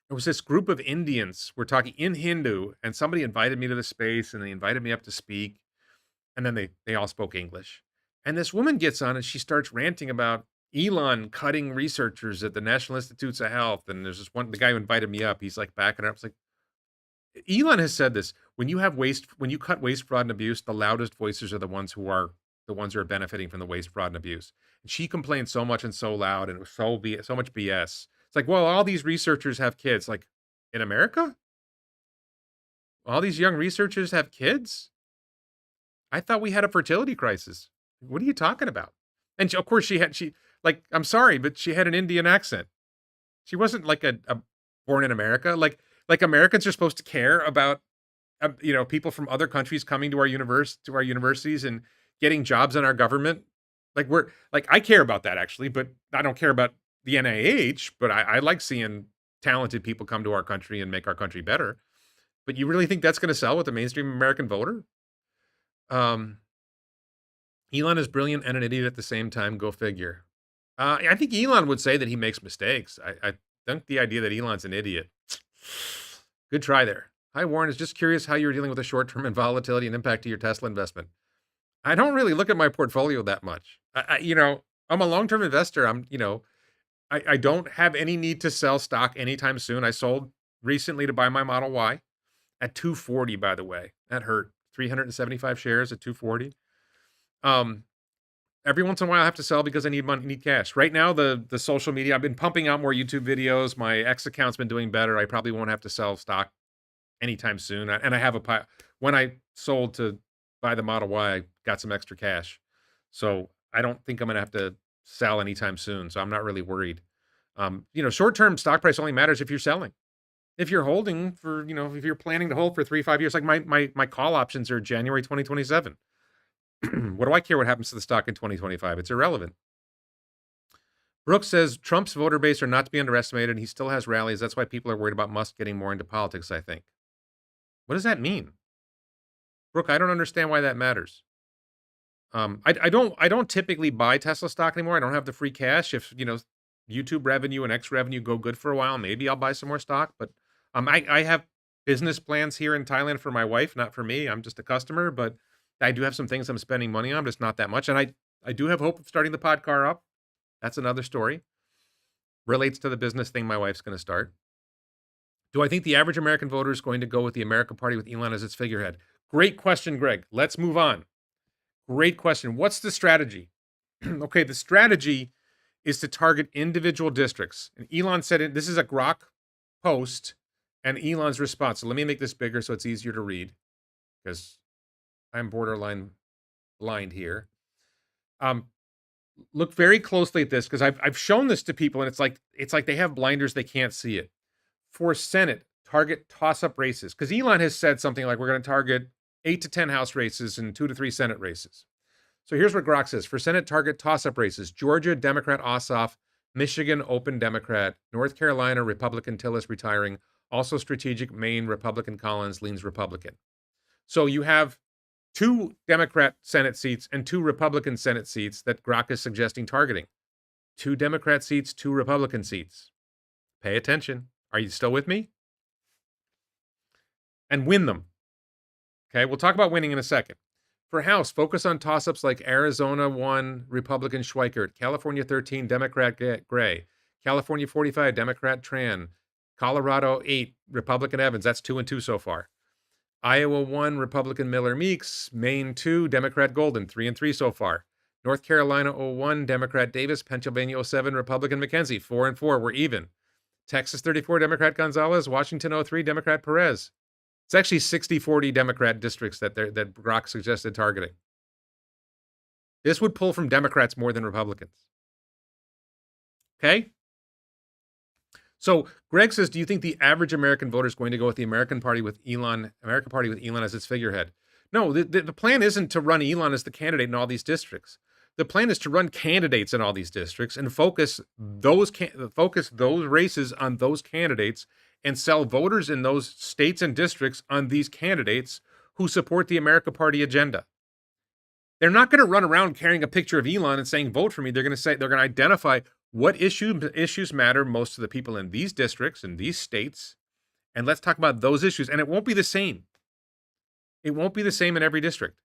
was this group of Indians. We're talking in Hindu, and somebody invited me to the space, and they invited me up to speak, and then they all spoke English. And this woman gets on, and she starts ranting about Elon cutting researchers at the National Institutes of Health. And there's the guy who invited me up, he's like backing up. It's like, Elon has said this: when you cut waste, fraud, and abuse, the loudest voices are the ones who are benefiting from the waste, fraud, and abuse. And she complained so much and so loud, and it was so much BS. It's like, well, all these researchers have kids. Like, in America, all these young researchers have kids. I thought we had a fertility crisis. What are you talking about? And of course, I'm sorry, but she had an Indian accent. She wasn't like a born in America. Like Americans are supposed to care about, people from other countries coming to our universities and getting jobs in our government. I care about that actually, but I don't care about the NIH. But I like seeing talented people come to our country and make our country better. But you really think that's going to sell with the mainstream American voter? Elon is brilliant and an idiot at the same time. Go figure. I think Elon would say that he makes mistakes. I think the idea that Elon's an idiot. Good try there. Hi, Warren. Is just curious how you're dealing with the short term and volatility and impact to your Tesla investment. I don't really look at my portfolio that much. I'm a long term investor. I don't have any need to sell stock anytime soon. I sold recently to buy my Model Y at 240, by the way. That hurt. 375 shares at 240. Every once in a while I have to sell because I need money, need cash. Right now, the social media, I've been pumping out more YouTube videos. My X account's been doing better. I probably won't have to sell stock anytime soon. And I have when I sold to buy the Model Y, I got some extra cash. So I don't think I'm going to have to sell anytime soon. So I'm not really worried. Short-term stock price only matters if you're selling. If you're holding for, if you're planning to hold for 3-5 years, like my call options are January 2027. What do I care what happens to the stock in 2025? It's irrelevant. Brooks says Trump's voter base are not to be underestimated. He still has rallies. That's why people are worried about Musk getting more into politics, I think. What does that mean? Brooke, I don't understand why that matters. I don't typically buy Tesla stock anymore. I don't have the free cash. If, YouTube revenue and X revenue go good for a while, maybe I'll buy some more stock. But I have business plans here in Thailand for my wife, not for me. I'm just a customer, but I do have some things I'm spending money on, just not that much. And I do have hope of starting the pod car up. That's another story. Relates to the business thing my wife's going to start. Do I think the average American voter is going to go with the American Party with Elon as its figurehead? Great question, Greg. Let's move on. Great question. What's the strategy? Okay, the strategy is to target individual districts. And Elon said it. This is a Grok post and Elon's response. So let me make this bigger so it's easier to read because I'm borderline blind here. Look very closely at this because I've shown this to people and it's like they have blinders, they can't see it. For Senate, target toss-up races because Elon has said something like we're going to target 8 to 10 House races and 2 to 3 Senate races. So here's what Grok says. For Senate, target toss-up races. Georgia, Democrat Ossoff. Michigan, open Democrat. North Carolina, Republican Tillis retiring. Also strategic, Maine, Republican Collins leans Republican. So you have 2 Democrat Senate seats and 2 Republican Senate seats that Grok is suggesting targeting. 2 Democrat seats, 2 Republican seats. Pay attention. Are you still with me? And win them. Okay, we'll talk about winning in a second. For House, focus on toss-ups like Arizona 1, Republican Schweikert, California 13, Democrat Gray, California 45, Democrat Tran, Colorado 8, Republican Evans. That's 2 and 2 so far. Iowa 1, Republican Miller Meeks, Maine 2, Democrat Golden, 3 and 3 so far. North Carolina 01, Democrat Davis, Pennsylvania 07, Republican McKenzie, 4 and 4. We're even. Texas 34, Democrat Gonzalez, Washington 03, Democrat Perez. It's actually 60-40 Democrat districts that Grok suggested targeting. This would pull from Democrats more than Republicans. Okay? So Greg says, do you think the average American voter is going to go with the American Party with Elon as its figurehead? No, the plan isn't to run Elon as the candidate in all these districts. The plan is to run candidates in all these districts and focus those races on those candidates and sell voters in those states and districts on these candidates who support the America Party agenda. They're not going to run around carrying a picture of Elon and saying, vote for me. They're going to identify what issues matter most to the people in these districts, in these states, and let's talk about those issues. And it won't be the same. It won't be the same in every district,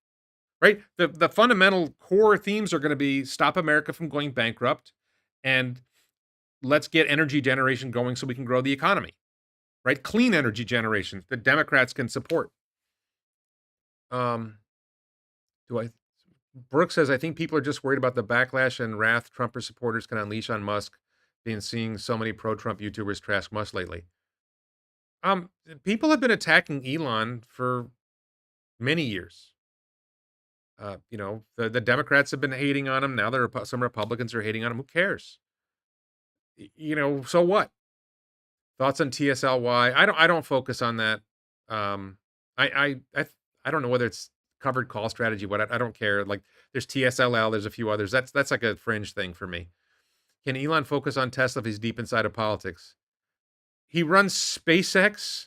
right? The fundamental core themes are going to be stop America from going bankrupt and let's get energy generation going so we can grow the economy. Right? Clean energy generation that Democrats can support. Brooks says, I think people are just worried about the backlash and wrath Trumper supporters can unleash on Musk, being seeing so many pro-Trump YouTubers trash Musk lately. People have been attacking Elon for many years. The Democrats have been hating on him. Now some Republicans are hating on him. Who cares? So what? Thoughts on TSLY? I don't focus on that. I don't know whether it's covered call strategy. What I don't care. Like there's TSLL. There's a few others. That's like a fringe thing for me. Can Elon focus on Tesla if he's deep inside of politics? He runs SpaceX,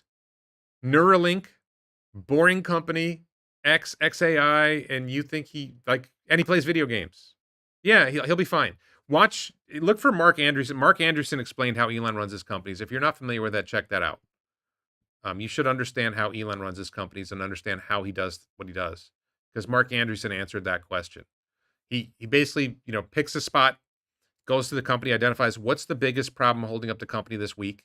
Neuralink, Boring Company, XAI, and you think he And he plays video games. Yeah, he'll be fine. Look for Mark Andreessen. Mark Andreessen explained how Elon runs his companies. If you're not familiar with that, check that out. You should understand how Elon runs his companies and understand how he does what he does, because Mark Andreessen answered that question. He basically, picks a spot, goes to the company, identifies what's the biggest problem holding up the company this week,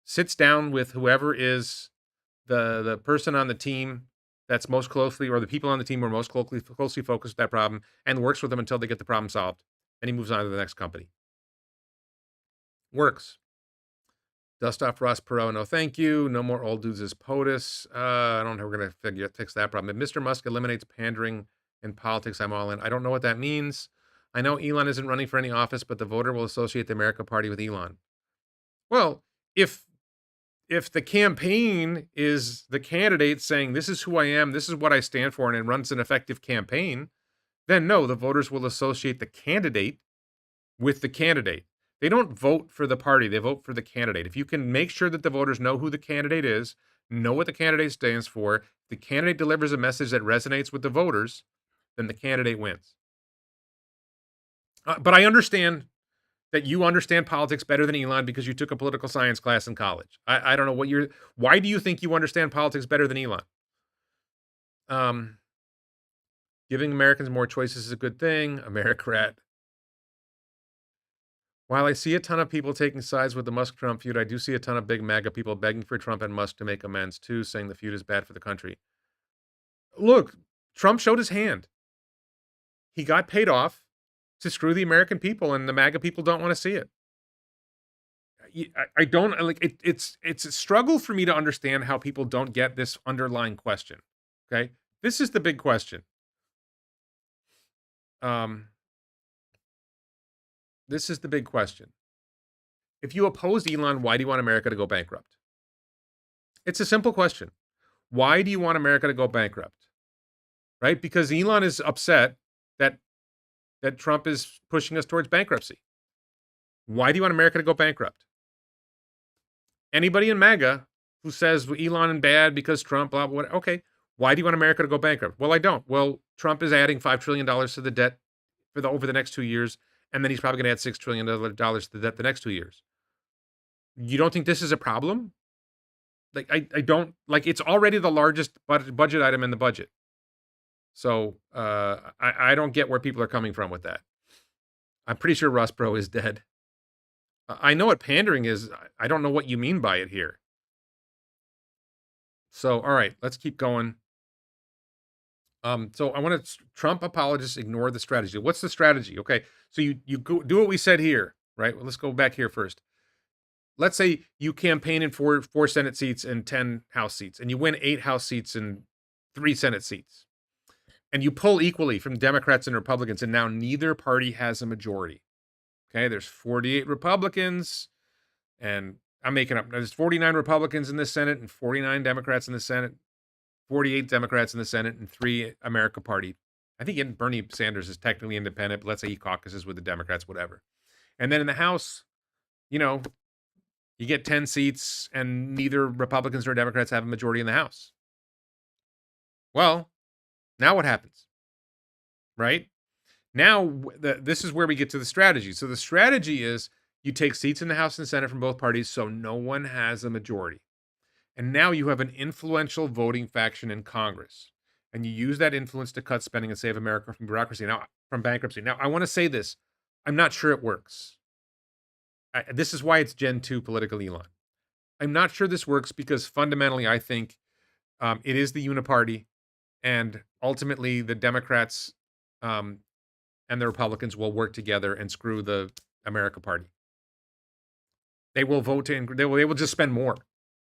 sits down with whoever is the person on the team that's most closely, or the people on the team who are most closely focused on that problem, and works with them until they get the problem solved. And he moves on to the next company. Works. Dust off Ross Perot, no thank you. No more old dudes as POTUS. I don't know how we're going to fix that problem. If Mr. Musk eliminates pandering in politics, I'm all in. I don't know what that means. I know Elon isn't running for any office, but the voter will associate the America Party with Elon. Well, if the campaign is the candidate saying, this is who I am, this is what I stand for, and it runs an effective campaign, then no, the voters will associate the candidate with the candidate. They don't vote for the party, they vote for the candidate. If you can make sure that the voters know who the candidate is, know what the candidate stands for, the candidate delivers a message that resonates with the voters, then the candidate wins. But I understand that you understand politics better than Elon because you took a political science class in college. I don't know why do you think you understand politics better than Elon? Giving Americans more choices is a good thing. Americrat. While I see a ton of people taking sides with the Musk-Trump feud, I do see a ton of big MAGA people begging for Trump and Musk to make amends too, saying the feud is bad for the country. Look, Trump showed his hand. He got paid off to screw the American people, and the MAGA people don't want to see it. I don't like it. It's a struggle for me to understand how people don't get this underlying question. Okay, this is the big question. This is the big question. If you oppose Elon, why do you want America to go bankrupt? It's a simple question. Why do you want America to go bankrupt? Right? Because Elon is upset that Trump is pushing us towards bankruptcy. Why do you want America to go bankrupt? Anybody in MAGA who says Elon is bad because Trump, blah, blah, blah, okay. Why do you want America to go bankrupt? Well, I don't. Well, Trump is adding $5 trillion to the debt over the next 2 years, and then he's probably going to add $6 trillion to the debt the next 2 years. You don't think this is a problem? Like, I don't, like, it's already the largest budget item in the budget. So I don't get where people are coming from with that. I'm pretty sure Ross Perot is dead. I know what pandering is. I don't know what you mean by it here. So, all right, let's keep going. So I want to, Trump apologists ignore the strategy. What's the strategy? Okay, so you go, do what we said here, right? Well, let's go back here first. Let's say you campaign in four Senate seats and 10 House seats, and you win 8 House seats and 3 Senate seats. And you pull equally from Democrats and Republicans, and now neither party has a majority. Okay, there's 48 Republicans, and I'm making up. There's 49 Republicans in the Senate and 49 Democrats in the Senate, 48 Democrats in the Senate, and 3 America Party. I think Bernie Sanders is technically independent, but let's say he caucuses with the Democrats, whatever. And then in the House, you get 10 seats, and neither Republicans nor Democrats have a majority in the House. Well, now what happens? Right? Now, this is where we get to the strategy. So the strategy is you take seats in the House and Senate from both parties, so no one has a majority. And now you have an influential voting faction in Congress. And you use that influence to cut spending and save America from bankruptcy. Now, I want to say this. I'm not sure it works. This is why it's Gen 2 political Elon. I'm not sure this works because fundamentally I think it is the uniparty, and ultimately the Democrats and the Republicans will work together and screw the America Party. They will vote they will just spend more.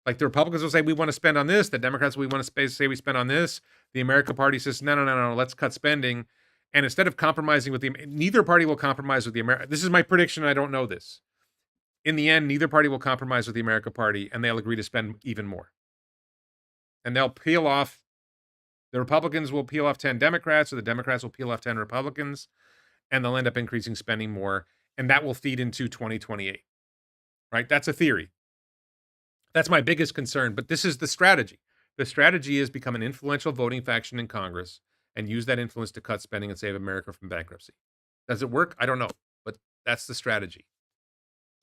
Like the Republicans will say, we want to spend on this. The Democrats, we want to say we spend on this. The America Party says, no, let's cut spending. And instead of compromising with neither party will compromise with the America. This is my prediction. I don't know this. In the end, neither party will compromise with the America Party, and they'll agree to spend even more. And they'll peel off, the Republicans will peel off 10 Democrats, or the Democrats will peel off 10 Republicans, and they'll end up increasing spending more, and that will feed into 2028. Right? That's a theory. That's my biggest concern, but this is the strategy. The strategy is become an influential voting faction in Congress and use that influence to cut spending and save America from bankruptcy. Does it work? I don't know, but that's the strategy.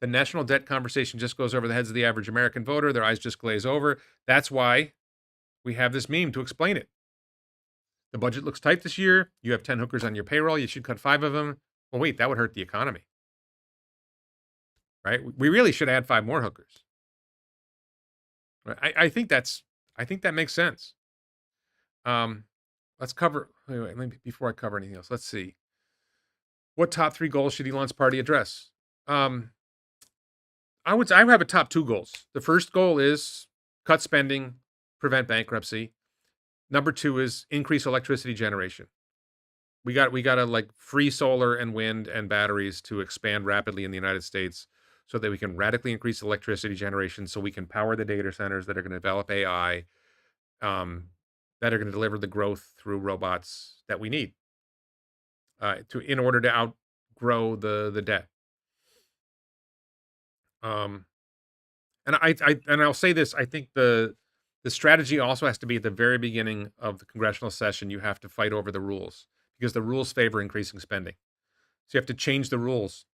The national debt conversation just goes over the heads of the average American voter. Their eyes just glaze over. That's why we have this meme to explain it. The budget looks tight this year. You have 10 hookers on your payroll. You should cut 5 of them. Well, wait, that would hurt the economy, right? We really should add 5 more hookers. I think that makes sense. Let's cover. Wait, let me, before I cover anything else, let's see. What top 3 goals should Elon's party address? I have a top 2 goals. The first goal is cut spending, prevent bankruptcy. Number 2 is increase electricity generation. We got to like free solar and wind and batteries to expand rapidly in the United States so that we can radically increase electricity generation so we can power the data centers that are going to develop AI, that are going to deliver the growth through robots that we need in order to outgrow the debt. And I'll say this: I think the strategy also has to be at the very beginning of the congressional session. You have to fight over the rules because the rules favor increasing spending. So you have to change the rules.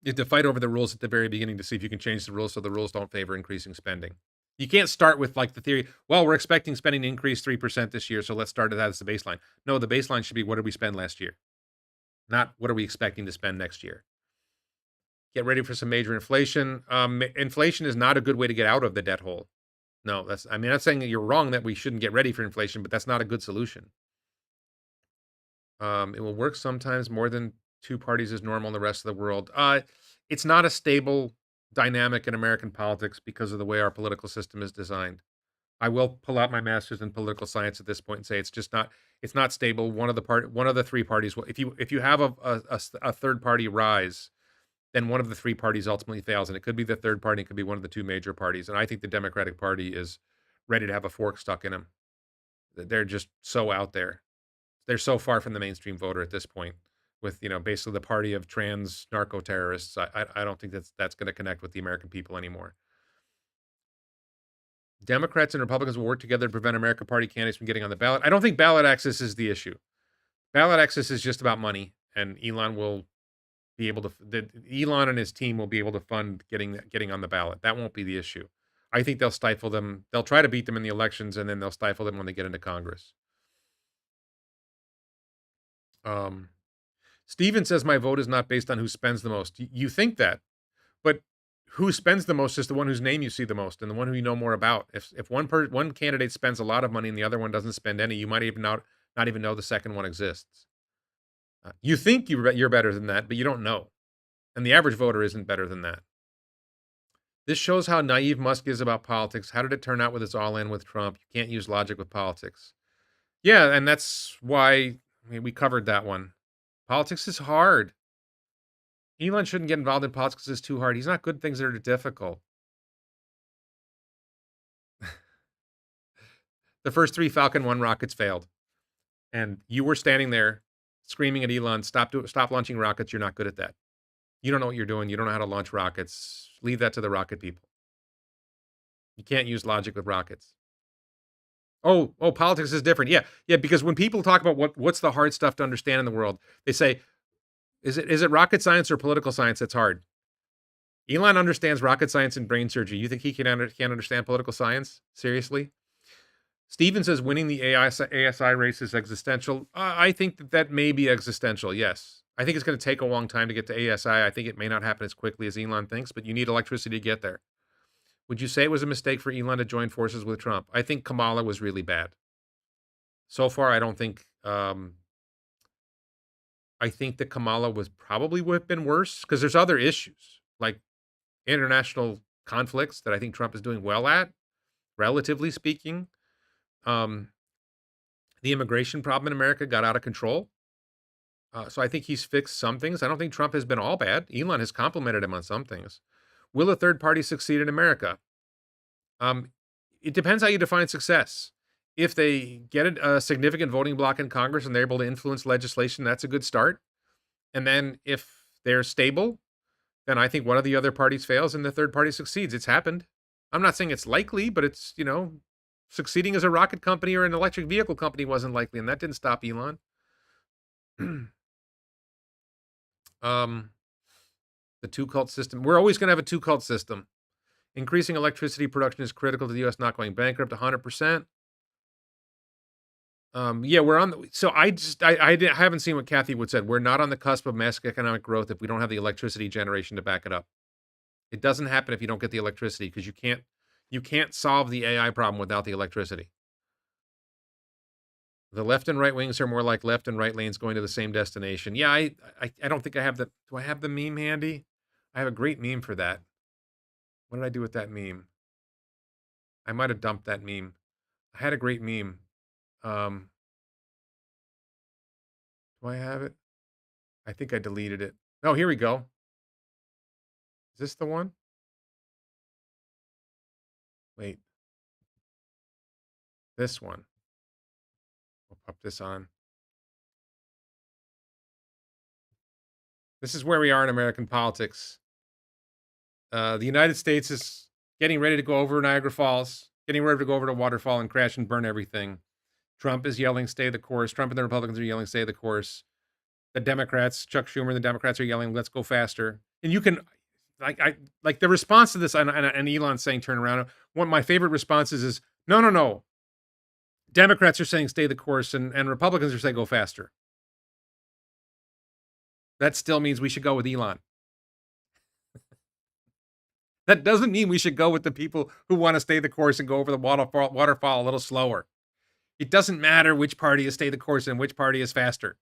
You have to fight over the rules at the very beginning to see if you can change the rules so the rules don't favor increasing spending. You can't start with like the theory, well, we're expecting spending to increase 3% this year, so let's start at that as the baseline. No, the baseline should be what did we spend last year? Not what are we expecting to spend next year. Get ready for some major inflation. Inflation is not a good way to get out of the debt hole. No, I'm not saying that you're wrong that we shouldn't get ready for inflation, but that's not a good solution. It will work sometimes. More than 2 parties is normal in the rest of the world. It's not a stable dynamic in American politics because of the way our political system is designed. I will pull out my master's in political science at this point and say it's not stable. One of the 3 parties will, if you have a third party rise, then one of the 3 parties ultimately fails, and it could be the third party, it could be one of the 2 major parties. And I think the Democratic Party is ready to have a fork stuck in them. They're just so out there. They're so far from the mainstream voter at this point, with basically the party of trans narco terrorists. I don't think that's going to connect with the American people anymore. Democrats and Republicans will work together to prevent American Party candidates from getting on the ballot. I don't think ballot access is the issue. Ballot access is just about money, and Elon will be able to. Elon and his team will be able to fund getting on the ballot. That won't be the issue. I think they'll stifle them. They'll try to beat them in the elections, and then they'll stifle them when they get into Congress. Steven says my vote is not based on who spends the most. You think that, but who spends the most is the one whose name you see the most and the one who you know more about. If one candidate spends a lot of money and the other one doesn't spend any, you might even not even know the second one exists. You think you're better than that, but you don't know, and the average voter isn't better than that. This shows how naive Musk is about politics. How did it turn out with his all-in with Trump? You can't use logic with politics. Yeah, and that's why we covered that one. Politics is hard. Elon shouldn't get involved in politics because it's too hard. He's not good at things that are difficult. The first 3 Falcon 1 rockets failed. And you were standing there screaming at Elon, stop launching rockets. You're not good at that. You don't know what you're doing. You don't know how to launch rockets. Leave that to the rocket people. You can't use logic with rockets. Oh, politics is different. Yeah, because when people talk about what's the hard stuff to understand in the world, they say, is it rocket science or political science that's hard? Elon understands rocket science and brain surgery. You think he can't understand political science? Seriously? Steven says winning the ASI race is existential. I think that may be existential, yes. I think it's going to take a long time to get to ASI. I think it may not happen as quickly as Elon thinks, but you need electricity to get there. Would you say it was a mistake for Elon to join forces with Trump? I think Kamala was really bad. So far, I don't think. I think that Kamala would have been worse because there's other issues like international conflicts that I think Trump is doing well at, relatively speaking. The immigration problem in America got out of control. So I think he's fixed some things. I don't think Trump has been all bad. Elon has complimented him on some things. Will a third party succeed in America? It depends how you define success. If they get a significant voting block in Congress and they're able to influence legislation, that's a good start. And then if they're stable, then I think one of the other parties fails and the third party succeeds. It's happened. I'm not saying it's likely, but it's, succeeding as a rocket company or an electric vehicle company wasn't likely, and that didn't stop Elon. The two-cult system. We're always going to have a two-cult system. Increasing electricity production is critical to the U.S. not going bankrupt 100%. Yeah, we're on the, so I haven't seen what Kathy Wood said. We're not on the cusp of massive economic growth if we don't have the electricity generation to back it up. It doesn't happen if you don't get the electricity, because you can't solve the AI problem without the electricity. The left and right wings are more like left and right lanes going to the same destination. Yeah, I don't think I have the, do I have the meme handy? I have a great meme for that. What did I do with that meme? I might have dumped that meme. I had a great meme. Do I have it? I think I deleted it. Oh, here we go. Is this the one? Wait. This one. We'll pop this on. This is where we are in American politics. The United States is getting ready to go over Niagara Falls, getting ready to go over the waterfall and crash and burn everything. Trump is yelling, stay the course. Trump and the Republicans are yelling, stay the course. The Democrats, Chuck Schumer and the Democrats are yelling, let's go faster. And you can, like the response to this, and Elon saying turn around. One of my favorite responses is, no. Democrats are saying stay the course, and Republicans are saying go faster. That still means we should go with Elon. That doesn't mean we should go with the people who want to stay the course and go over the waterfall a little slower. It doesn't matter which party is stay the course and which party is faster.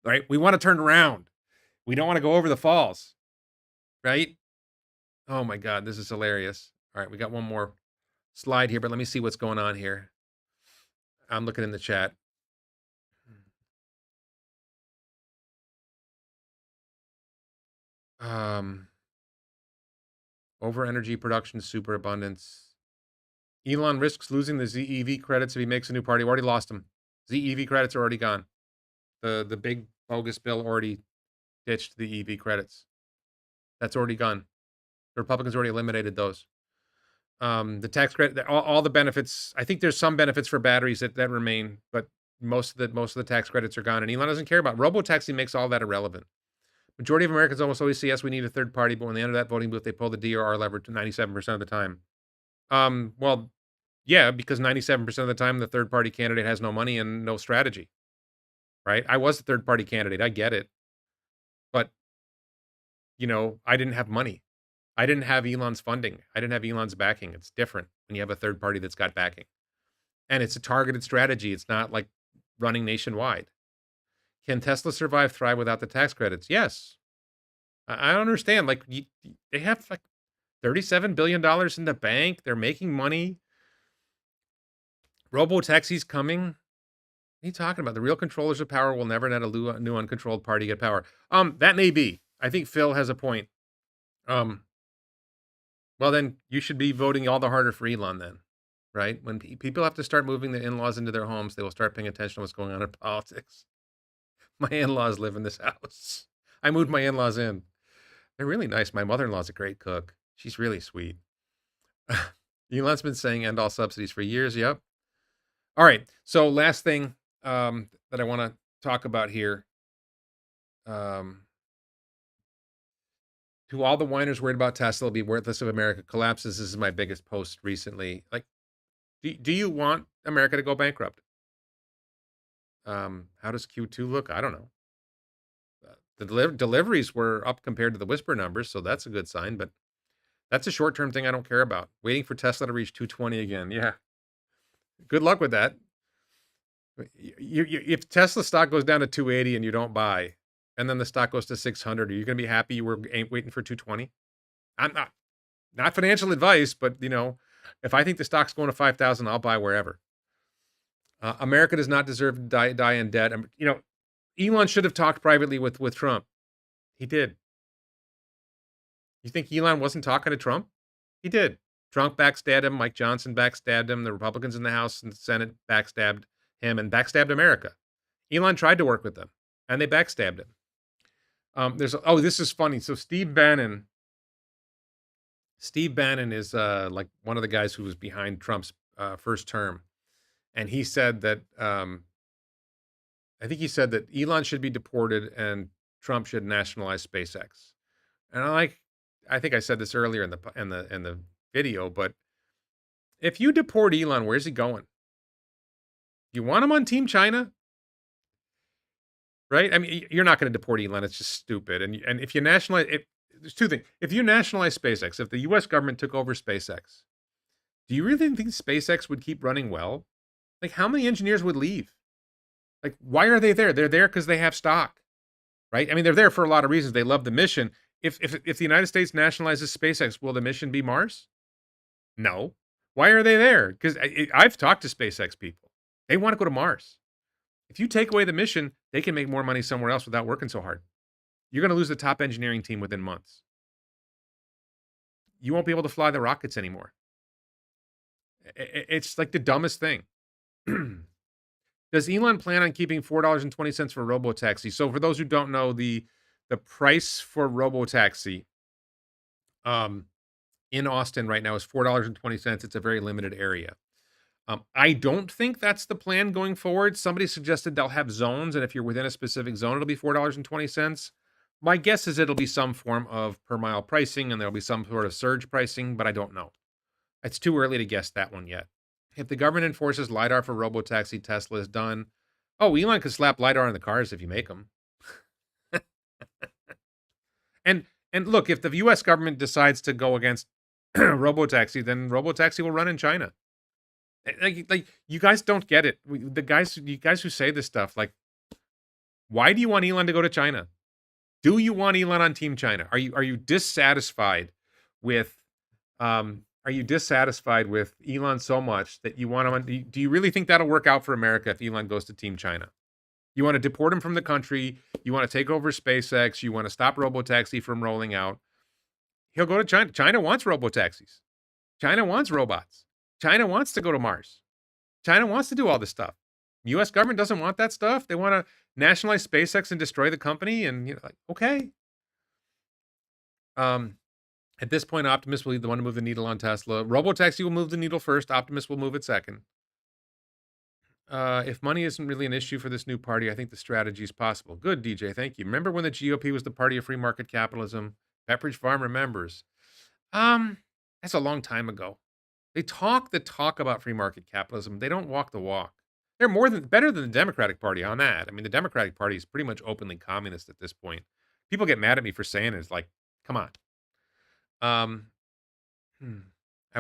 Right? We want to turn around. We don't want to go over the falls. Right? Oh my God, this is hilarious. All right, we got one more slide here, but let me see what's going on here. I'm looking in the chat. Over energy production superabundance. Elon risks losing the ZEV credits if he makes a new party. Already lost them. ZEV credits are already gone. The big bogus bill already ditched the EV credits. That's already gone. The Republicans already eliminated those. The tax credit, all the benefits. I think there's some benefits for batteries that remain, but most of the tax credits are gone. And Elon doesn't care about robotaxi. Makes all that irrelevant. Majority of Americans almost always say yes, we need a third party, but when they enter that voting booth, they pull the D or R lever to 97% of the time. Well, yeah, because 97% of the time the third party candidate has no money and no strategy. Right? I was a third party candidate. I get it. But I didn't have money. I didn't have Elon's funding. I didn't have Elon's backing. It's different when you have a third party that's got backing. And it's a targeted strategy. It's not like running nationwide. Can Tesla thrive without the tax credits? Yes. I don't understand. Like, they have like $37 billion in the bank. They're making money. Robo-taxi's coming. What are you talking about? The real controllers of power will never let a new uncontrolled party get power. That may be. I think Phil has a point. Well, then you should be voting all the harder for Elon then, right? When people have to start moving their in-laws into their homes, they will start paying attention to what's going on in politics. My in-laws live in this house. I moved my in-laws in. They're really nice. My mother-in-law's a great cook. She's really sweet. Elon's been saying end all subsidies for years. Yep. All right. So last thing that I want to talk about here. To all the whiners worried about Tesla will be worthless if America collapses. This is my biggest post recently. Like, do you want America to go bankrupt? How does Q2 look? I don't know. The deliveries were up compared to the Whisper numbers, so that's a good sign, but that's a short-term thing I don't care about. Waiting for Tesla to reach 220 again. Yeah. Good luck with that. If Tesla stock goes down to 280 and you don't buy, and then the stock goes to 600, are you going to be happy you were waiting for 220? I'm not financial advice, but if I think the stock's going to 5,000, I'll buy wherever. America does not deserve to die in debt. Elon should have talked privately with Trump. He did. You think Elon wasn't talking to Trump? He did. Trump backstabbed him. Mike Johnson backstabbed him. The Republicans in the House and the Senate backstabbed him and backstabbed America. Elon tried to work with them, and they backstabbed him. This is funny. So Steve Bannon is like one of the guys who was behind Trump's first term, and he said that I think he said that Elon should be deported and Trump should nationalize SpaceX. And I think I said this earlier in the video, but if you deport Elon, where's he going? You want him on Team China, right? I mean, you're not going to deport Elon. It's just stupid. And if you nationalize it, there's two things. If you nationalize SpaceX, if the U.S. government took over SpaceX, do you really think SpaceX would keep running well? Like, how many engineers would leave? Like, why are they there? They're there because they have stock, right? I mean, they're there for a lot of reasons. They love the mission. If the United States nationalizes SpaceX, will the mission be Mars? No. Why are they there? Because I've talked to SpaceX people. They want to go to Mars. If you take away the mission, they can make more money somewhere else without working so hard. You're going to lose the top engineering team within months. You won't be able to fly the rockets anymore. It's like the dumbest thing. Does Elon plan on keeping $4.20 for robotaxi? So for those who don't know, the price for robotaxi in Austin right now is $4.20. It's a very limited area. I don't think that's the plan going forward. Somebody suggested they'll have zones, and if you're within a specific zone, it'll be $4.20. My guess is it'll be some form of per mile pricing, and there'll be some sort of surge pricing, but I don't know. It's too early to guess that one yet. If the government enforces LiDAR for robotaxi, Tesla is done. Oh, Elon could slap LiDAR on the cars if you make them. And look, if the U.S. government decides to go against robotaxi, then robotaxi will run in China. Like you guys don't get it. You guys who say this stuff, like, why do you want Elon to go to China? Do you want Elon on Team China? Are you dissatisfied with Elon so much that you want him? Do you really think that'll work out for America if Elon goes to Team China? You want to deport him from the country. You want to take over SpaceX. You want to stop robotaxi from rolling out. He'll go to China. China wants robotaxis. China wants robots. China wants to go to Mars. China wants to do all this stuff. U.S. government doesn't want that stuff. They want to nationalize SpaceX and destroy the company. And like, okay. At this point, Optimus will be the one to move the needle on Tesla. Robotaxi will move the needle first. Optimus will move it second. If money isn't really an issue for this new party, I think the strategy is possible. Good, DJ. Thank you. Remember when the GOP was the party of free market capitalism? Pepperidge Farm remembers. That's a long time ago. They talk the talk about free market capitalism. They don't walk the walk. They're better than the Democratic Party on that. I mean, the Democratic Party is pretty much openly communist at this point. People get mad at me for saying it. It's like, come on. I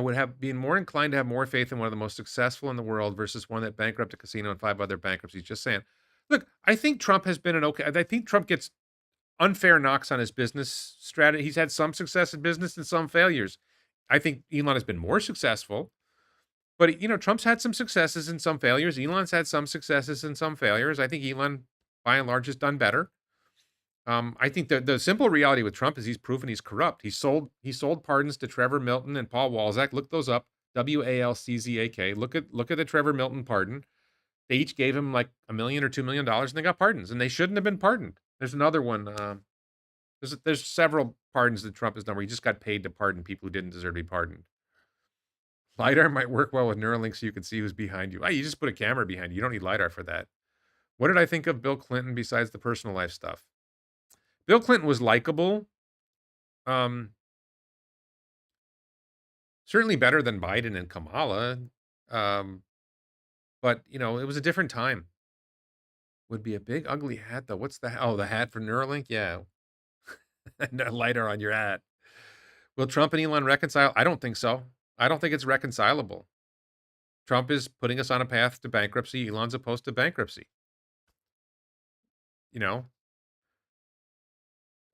would have been more inclined to have more faith in one of the most successful in the world versus one that bankrupted a casino and 5 other bankruptcies. Just saying. Look, I think Trump has been I think Trump gets unfair knocks on his business strategy. He's had some success in business and some failures. I think Elon has been more successful, but Trump's had some successes and some failures. Elon's had some successes and some failures. I think Elon, by and large, has done better. I think the simple reality with Trump is he's proven he's corrupt. He sold pardons to Trevor Milton and Paul Walczak. Look those up. Walczak. Look at the Trevor Milton pardon. They each gave him like $1 million or $2 million, and they got pardons, and they shouldn't have been pardoned. There's another one. There's several pardons that Trump has done where he just got paid to pardon people who didn't deserve to be pardoned. LiDAR might work well with Neuralink so you can see who's behind you. You just put a camera behind you. You don't need LiDAR for that. What did I think of Bill Clinton besides the personal life stuff? Bill Clinton was likable. Certainly better than Biden and Kamala. But, it was a different time. Would be a big, ugly hat, though. What's the hat for Neuralink? Yeah. LiDAR on your hat. Will Trump and Elon reconcile? I don't think so. I don't think it's reconcilable. Trump is putting us on a path to bankruptcy. Elon's opposed to bankruptcy. I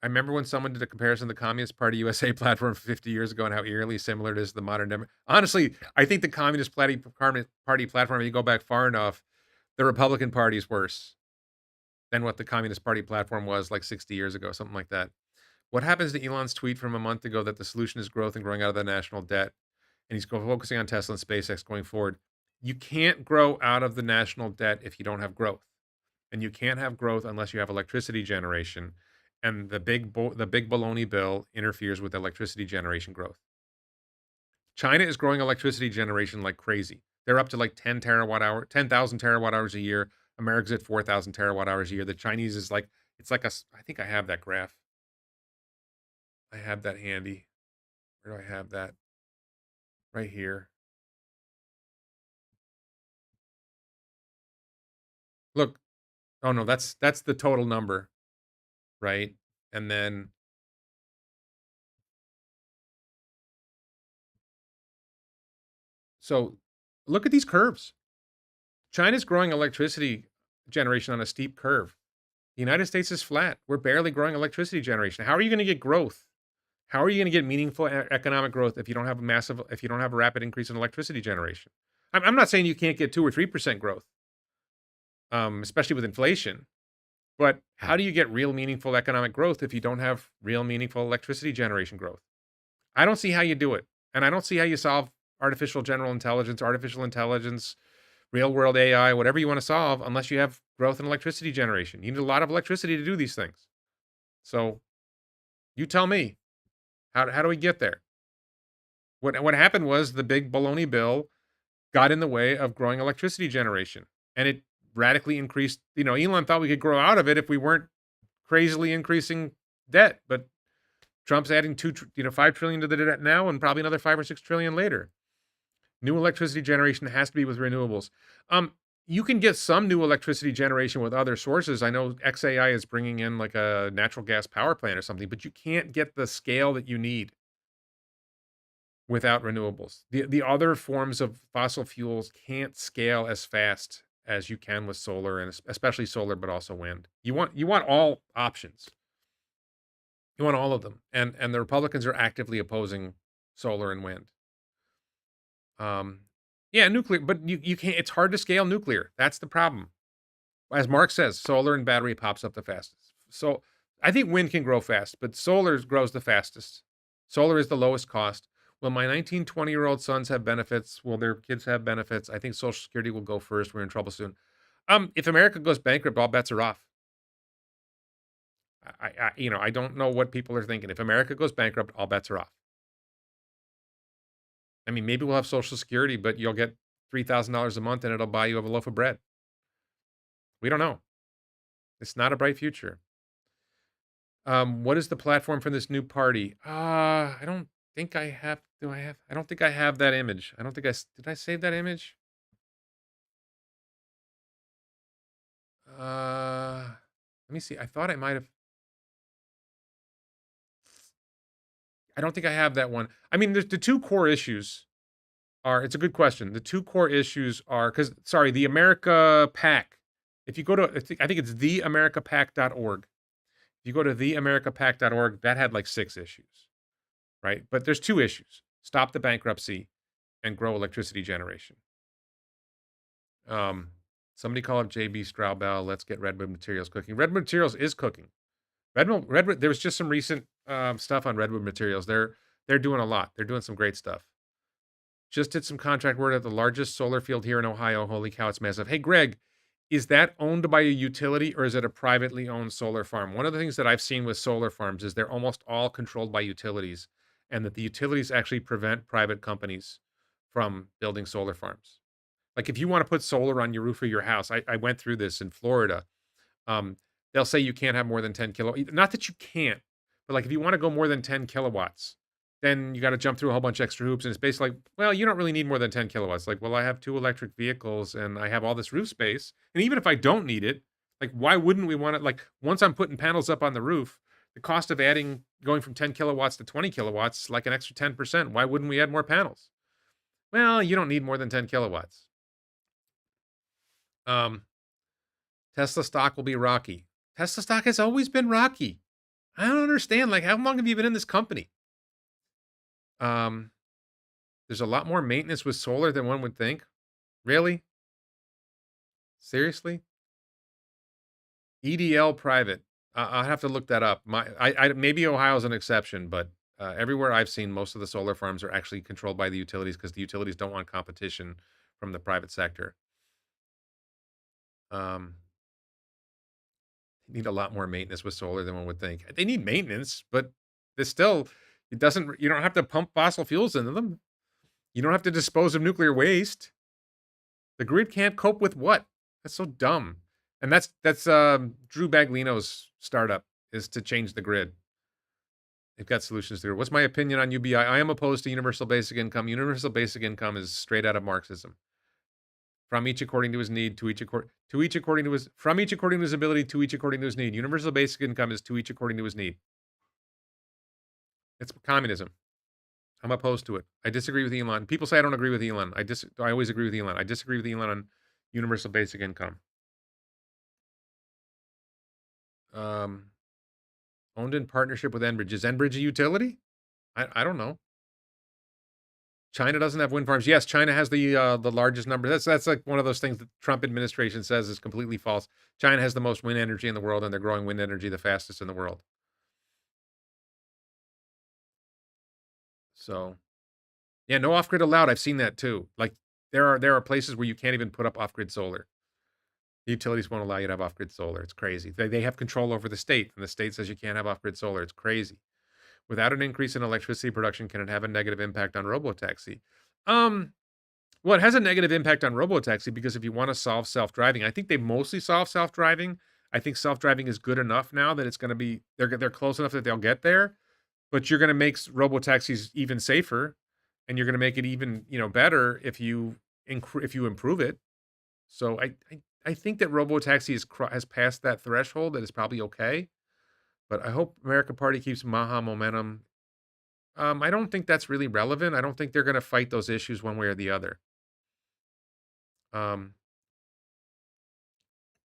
remember when someone did a comparison of the Communist Party USA platform 50 years ago and how eerily similar it is to the modern Democrat. Honestly, I think the Communist Party platform, if you go back far enough, the Republican Party is worse than what the Communist Party platform was like 60 years ago, something like that. What happens to Elon's tweet from a month ago that the solution is growth and growing out of the national debt? And he's focusing on Tesla and SpaceX going forward. You can't grow out of the national debt if you don't have growth. And you can't have growth unless you have electricity generation. And the big baloney bill interferes with electricity generation growth. China is growing electricity generation like crazy. They're up to like 10,000 terawatt hours a year. America's at 4,000 terawatt hours a year. The Chinese is like, it's like I think I have that graph. I have that handy. Where do I have that? Right here. Look. Oh no, that's the total number, right? And then so look at these curves. China's growing electricity generation on a steep curve. The United States is flat. We're barely growing electricity generation. How are you going to get growth? How are you going to get meaningful economic growth if you don't have if you don't have a rapid increase in electricity generation? I'm not saying you can't get 2 or 3% growth, especially with inflation. But how do you get real meaningful economic growth if you don't have real meaningful electricity generation growth? I don't see how you do it, and I don't see how you solve artificial intelligence, real world AI, whatever you want to solve, unless you have growth in electricity generation. You need a lot of electricity to do these things. So you tell me, how do we get there? What happened was the big baloney bill got in the way of growing electricity generation, and it radically increased. Elon thought we could grow out of it if we weren't crazily increasing debt, but Trump's adding 5 trillion to the debt now, and probably another 5 or 6 trillion later. New electricity generation has to be with renewables. You can get some new electricity generation with other sources. I know XAI is bringing in like a natural gas power plant or something, but you can't get the scale that you need without renewables. The other forms of fossil fuels can't scale as fast as you can with solar, and especially solar, but also wind. You want all options. You want all of them, and the Republicans are actively opposing solar and wind. Yeah, nuclear, but you can't. It's hard to scale nuclear. That's the problem. As Mark says, solar and battery pops up the fastest. So I think wind can grow fast, but solar grows the fastest. Solar is the lowest cost. Will my 19, 20-year-old sons have benefits? Will their kids have benefits? I think Social Security will go first. We're in trouble soon. If America goes bankrupt, all bets are off. I don't know what people are thinking. If America goes bankrupt, all bets are off. I mean, maybe we'll have Social Security, but you'll get $3,000 a month and it'll buy you a loaf of bread. We don't know. It's not a bright future. What is the platform for this new party? I don't think I have. Do I have? I don't think I have that image. I don't think did I save that image? Let me see. I thought I might have. I don't think I have that one. I mean, the two core issues are. It's a good question. The two core issues are because the America PAC. If you go to, I think it's theamericapac.org. If you go to theamericapac.org, that had like 6 issues, right? But there's 2 issues: stop the bankruptcy and grow electricity generation. Somebody call up JB Straubel. Let's get Redwood Materials cooking. Redwood Materials is cooking. Redwood. There was just some recent stuff on Redwood Materials. They're doing a lot. They're doing some great stuff. Just did some contract work at the largest solar field here in Ohio. Holy cow, it's massive. Hey, Greg, is that owned by a utility or is it a privately owned solar farm? One of the things that I've seen with solar farms is they're almost all controlled by utilities, and that the utilities actually prevent private companies from building solar farms. Like if you want to put solar on your roof of your house, I went through this in Florida. Um, they'll say you can't have more than 10 kilo. Not that you can't, but like if you want to go more than 10 kilowatts, then you got to jump through a whole bunch of extra hoops. And it's basically like, well, you don't really need more than 10 kilowatts. Like, well, I have 2 electric vehicles and I have all this roof space. And even if I don't need it, like, why wouldn't we want it? Like, once I'm putting panels up on the roof, the cost of going from 10 kilowatts to 20 kilowatts, like an extra 10%. Why wouldn't we add more panels? Well, you don't need more than 10 kilowatts. Tesla stock will be rocky. Tesla stock has always been rocky. I don't understand. Like, how long have you been in this company? There's a lot more maintenance with solar than one would think. Really? Seriously? EDL private. I'll have to look that up. Maybe Ohio's an exception, but everywhere I've seen, most of the solar farms are actually controlled by the utilities because the utilities don't want competition from the private sector. Need a lot more maintenance with solar than one would think. They need maintenance, but you don't have to pump fossil fuels into them. You don't have to dispose of nuclear waste. The grid can't cope with what? That's so dumb. And that's Drew Baglino's startup is to change the grid. They've got solutions there. What's my opinion on UBI? I am opposed to universal basic income. Universal basic income is straight out of Marxism. From each according to his need, to each according to his from each according to his ability, to each according to his need. Universal basic income is to each according to his need. It's communism. I'm opposed to it. I disagree with Elon. People say I don't agree with Elon. I always agree with Elon. I disagree with Elon on universal basic income. Um, Owned in partnership with Enbridge. Is Enbridge a utility? I don't know. China doesn't have wind farms. Yes, China has the largest number. That's like one of those things that Trump administration says is completely false. China has the most wind energy in the world, and they're growing wind energy the fastest in the world. So, yeah, no off grid allowed. I've seen that too. Like there are places where you can't even put up off grid solar. The utilities won't allow you to have off grid solar. It's crazy. They have control over the state, and the state says you can't have off grid solar. It's crazy. Without an increase in electricity production, can it have a negative impact on robotaxi? Well, it has a negative impact on robotaxi because if you want to solve self-driving, I think they mostly solve self-driving. I think self-driving is good enough now that it's going to be they're close enough that they'll get there. But you're going to make robotaxis even safer, and you're going to make it even better if you improve it. So I think that robotaxi has passed that threshold that is probably okay. But I hope American Party keeps Maha momentum. I don't think that's really relevant. I don't think they're going to fight those issues one way or the other. Um,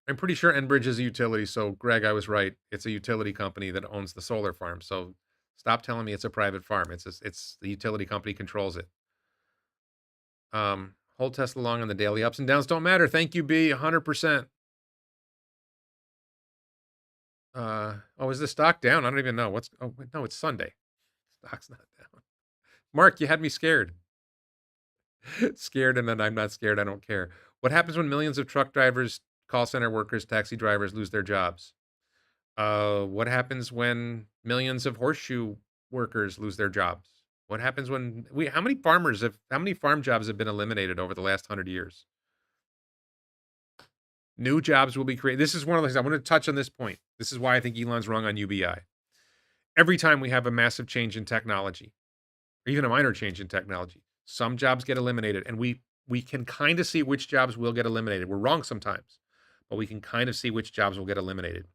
I'm pretty sure Enbridge is a utility. So, Greg, I was right. It's a utility company that owns the solar farm. So, stop telling me it's a private farm. It's the utility company controls it. Hold Tesla long on the daily ups and downs don't matter. Thank you, B. 100%. Oh, is the stock down? I don't even know. No, it's Sunday. Stock's not down. Mark, you had me scared. Scared, and then I'm not scared. I don't care. What happens when millions of truck drivers, call center workers, taxi drivers lose their jobs? What happens when millions of horseshoe workers lose their jobs? What happens when how many farm jobs have been eliminated over the last 100 years? New jobs will be created. This is one of the things I want to touch on this point. This is why I think Elon's wrong on UBI. Every time we have a massive change in technology, or even a minor change in technology, some jobs get eliminated, and we can kind of see which jobs will get eliminated. We're wrong sometimes, but we can kind of see which jobs will get eliminated.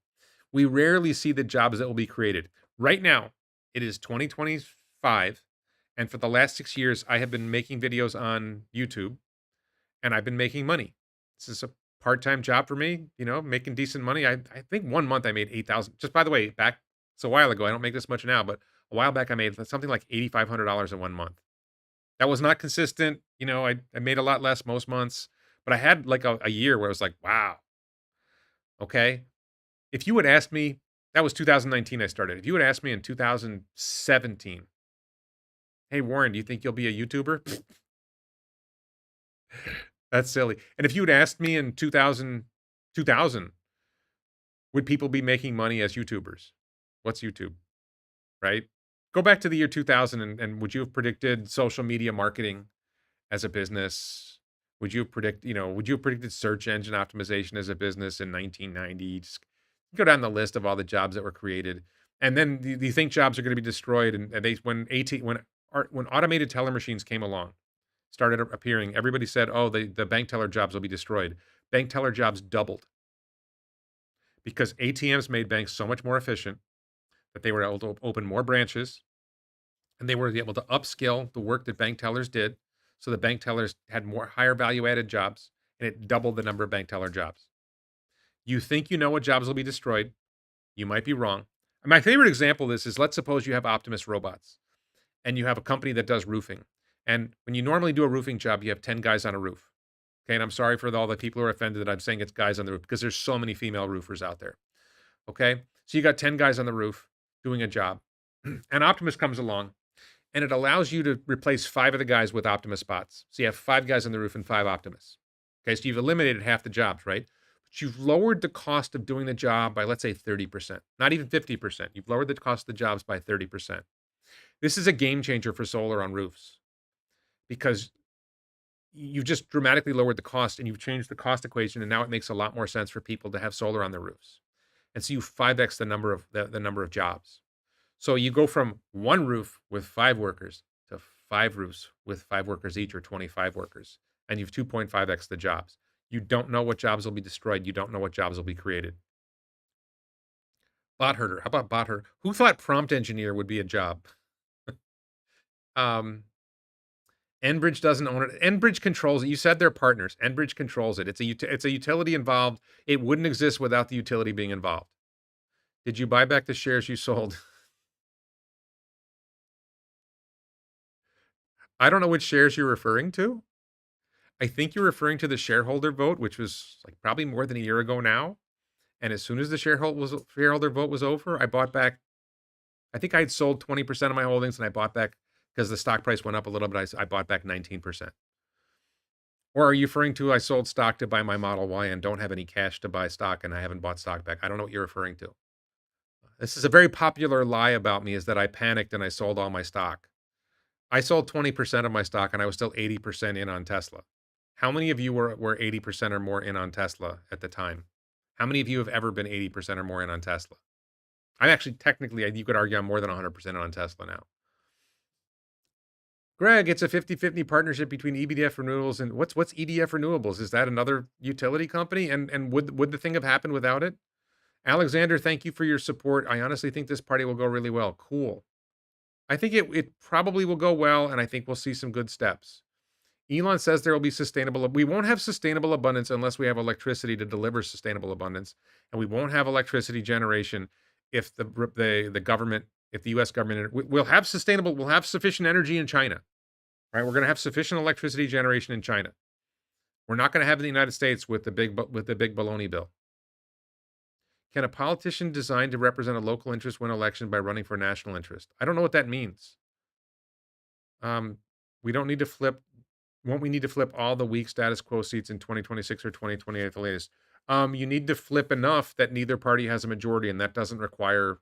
We rarely see the jobs that will be created. Right now, it is 2025, and for the last 6 years, I have been making videos on YouTube, and I've been making money. This is a part-time job for me, making decent money. I think 1 month I made 8,000. Just by the way, it's a while ago. I don't make this much now, but a while back I made something like $8,500 in 1 month. That was not consistent. I made a lot less most months, but I had like a year where I was like, wow. Okay. If you had asked me, that was 2019 I started. If you had asked me in 2017, hey, Warren, do you think you'll be a YouTuber? That's silly. And if you had asked me in 2000, would people be making money as YouTubers? What's YouTube? Right? Go back to the year 2000 and would you have predicted social media marketing as a business? Would you have predicted search engine optimization as a business in 1990? Just go down the list of all the jobs that were created. And then do you think jobs are going to be destroyed? And when automated teller machines came along, started appearing, everybody said, oh, the bank teller jobs will be destroyed. Bank teller jobs doubled because ATMs made banks so much more efficient that they were able to open more branches, and they were able to upskill the work that bank tellers did. So the bank tellers had more higher value added jobs, and it doubled the number of bank teller jobs. You think you know what jobs will be destroyed. You might be wrong. My favorite example of this is, let's suppose you have Optimus robots and you have a company that does roofing. And when you normally do a roofing job, you have 10 guys on a roof. Okay. And I'm sorry for all the people who are offended that I'm saying it's guys on the roof because there's so many female roofers out there. Okay. So you got 10 guys on the roof doing a job, and Optimus comes along and it allows you to replace 5 of the guys with Optimus bots. So you have 5 guys on the roof and 5 Optimus. Okay. So you've eliminated half the jobs, right? But you've lowered the cost of doing the job by, let's say, 30%, not even 50%. You've lowered the cost of the jobs by 30%. This is a game changer for solar on roofs because you've just dramatically lowered the cost and you've changed the cost equation, and now it makes a lot more sense for people to have solar on their roofs. And so you 5x the number of jobs. So you go from one roof with 5 workers to 5 roofs with 5 workers each, or 25 workers, and you've 2.5x the jobs. You don't know what jobs will be destroyed. You don't know what jobs will be created. Bot herder. How about bot herder? Who thought prompt engineer would be a job? Um, Enbridge doesn't own it. Enbridge controls it. You said they're partners. Enbridge controls it. It's a utility involved. It wouldn't exist without the utility being involved. Did you buy back the shares you sold? I don't know which shares you're referring to. I think you're referring to the shareholder vote, which was like probably more than a year ago now. And as soon as the shareholder vote was over, I bought back. I think I had sold 20% of my holdings, and I bought back, because the stock price went up a little bit. I bought back 19%. Or are you referring to I sold stock to buy my Model Y and don't have any cash to buy stock and I haven't bought stock back? I don't know what you're referring to. This is a very popular lie about me, is that I panicked and I sold all my stock. I sold 20% of my stock and I was still 80% in on Tesla. How many of you were 80% or more in on Tesla at the time? How many of you have ever been 80% or more in on Tesla? I'm actually, technically, you could argue I'm more than 100% on Tesla now. Greg, it's a 50-50 partnership between EDF Renewables and what's EDF Renewables? Is that another utility company? And would the thing have happened without it? Alexander, thank you for your support. I honestly think this party will go really well. Cool. I think it probably will go well, and I think we'll see some good steps. Elon says there will be sustainable. We won't have sustainable abundance unless we have electricity to deliver sustainable abundance, and we won't have electricity generation if the government, if the U.S. government, we'll have sufficient energy in China, right? We're going to have sufficient electricity generation in China. We're not going to have in the United States with the big baloney bill. Can a politician designed to represent a local interest win election by running for national interest? I don't know what that means. We don't need to flip. Won't we need to flip all the weak status quo seats in 2026 or 2028 at the latest? You need to flip enough that neither party has a majority, and that doesn't require,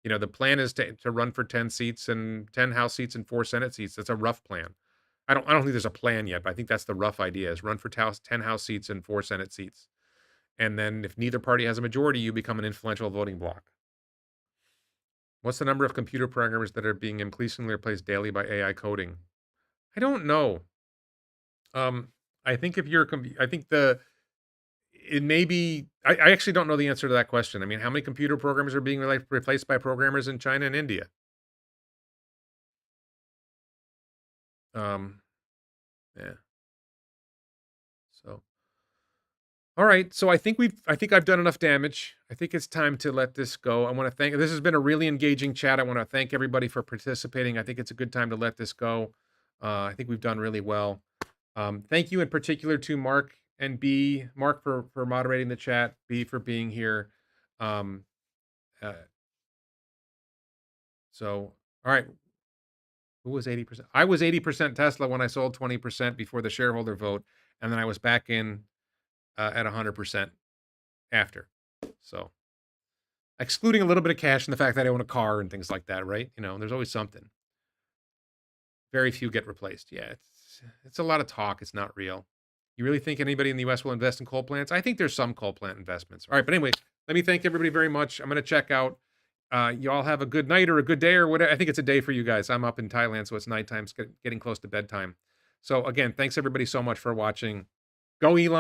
the plan is to run for 10 seats and 10 House seats and 4 Senate seats. That's a rough plan. I don't think there's a plan yet, but I think that's the rough idea, is run for 10 House seats and 4 Senate seats. And then if neither party has a majority, you become an influential voting bloc. What's the number of computer programmers that are being increasingly replaced daily by AI coding? I don't know. I think it may be, I actually don't know the answer to that question. I mean, how many computer programmers are being replaced by programmers in China and India? Yeah. So, all right. So I think I've done enough damage. I think it's time to let this go. I want to this has been a really engaging chat. I want to thank everybody for participating. I think it's a good time to let this go. I think we've done really well. Thank you in particular to Mark and B. Mark for moderating the chat, B for being here. So, all right. Who was 80%? I was 80% Tesla when I sold 20% before the shareholder vote, and then I was back in at 100% after. So, excluding a little bit of cash and the fact that I own a car and things like that, right? There's always something. Very few get replaced. Yeah, it's a lot of talk. It's not real. You really think anybody in the U.S. will invest in coal plants? I think there's some coal plant investments. All right, but anyway, let me thank everybody very much. I'm going to check out. You all have a good night or a good day or whatever. I think it's a day for you guys. I'm up in Thailand, so it's nighttime. It's getting close to bedtime. So again, thanks everybody so much for watching. Go Elon.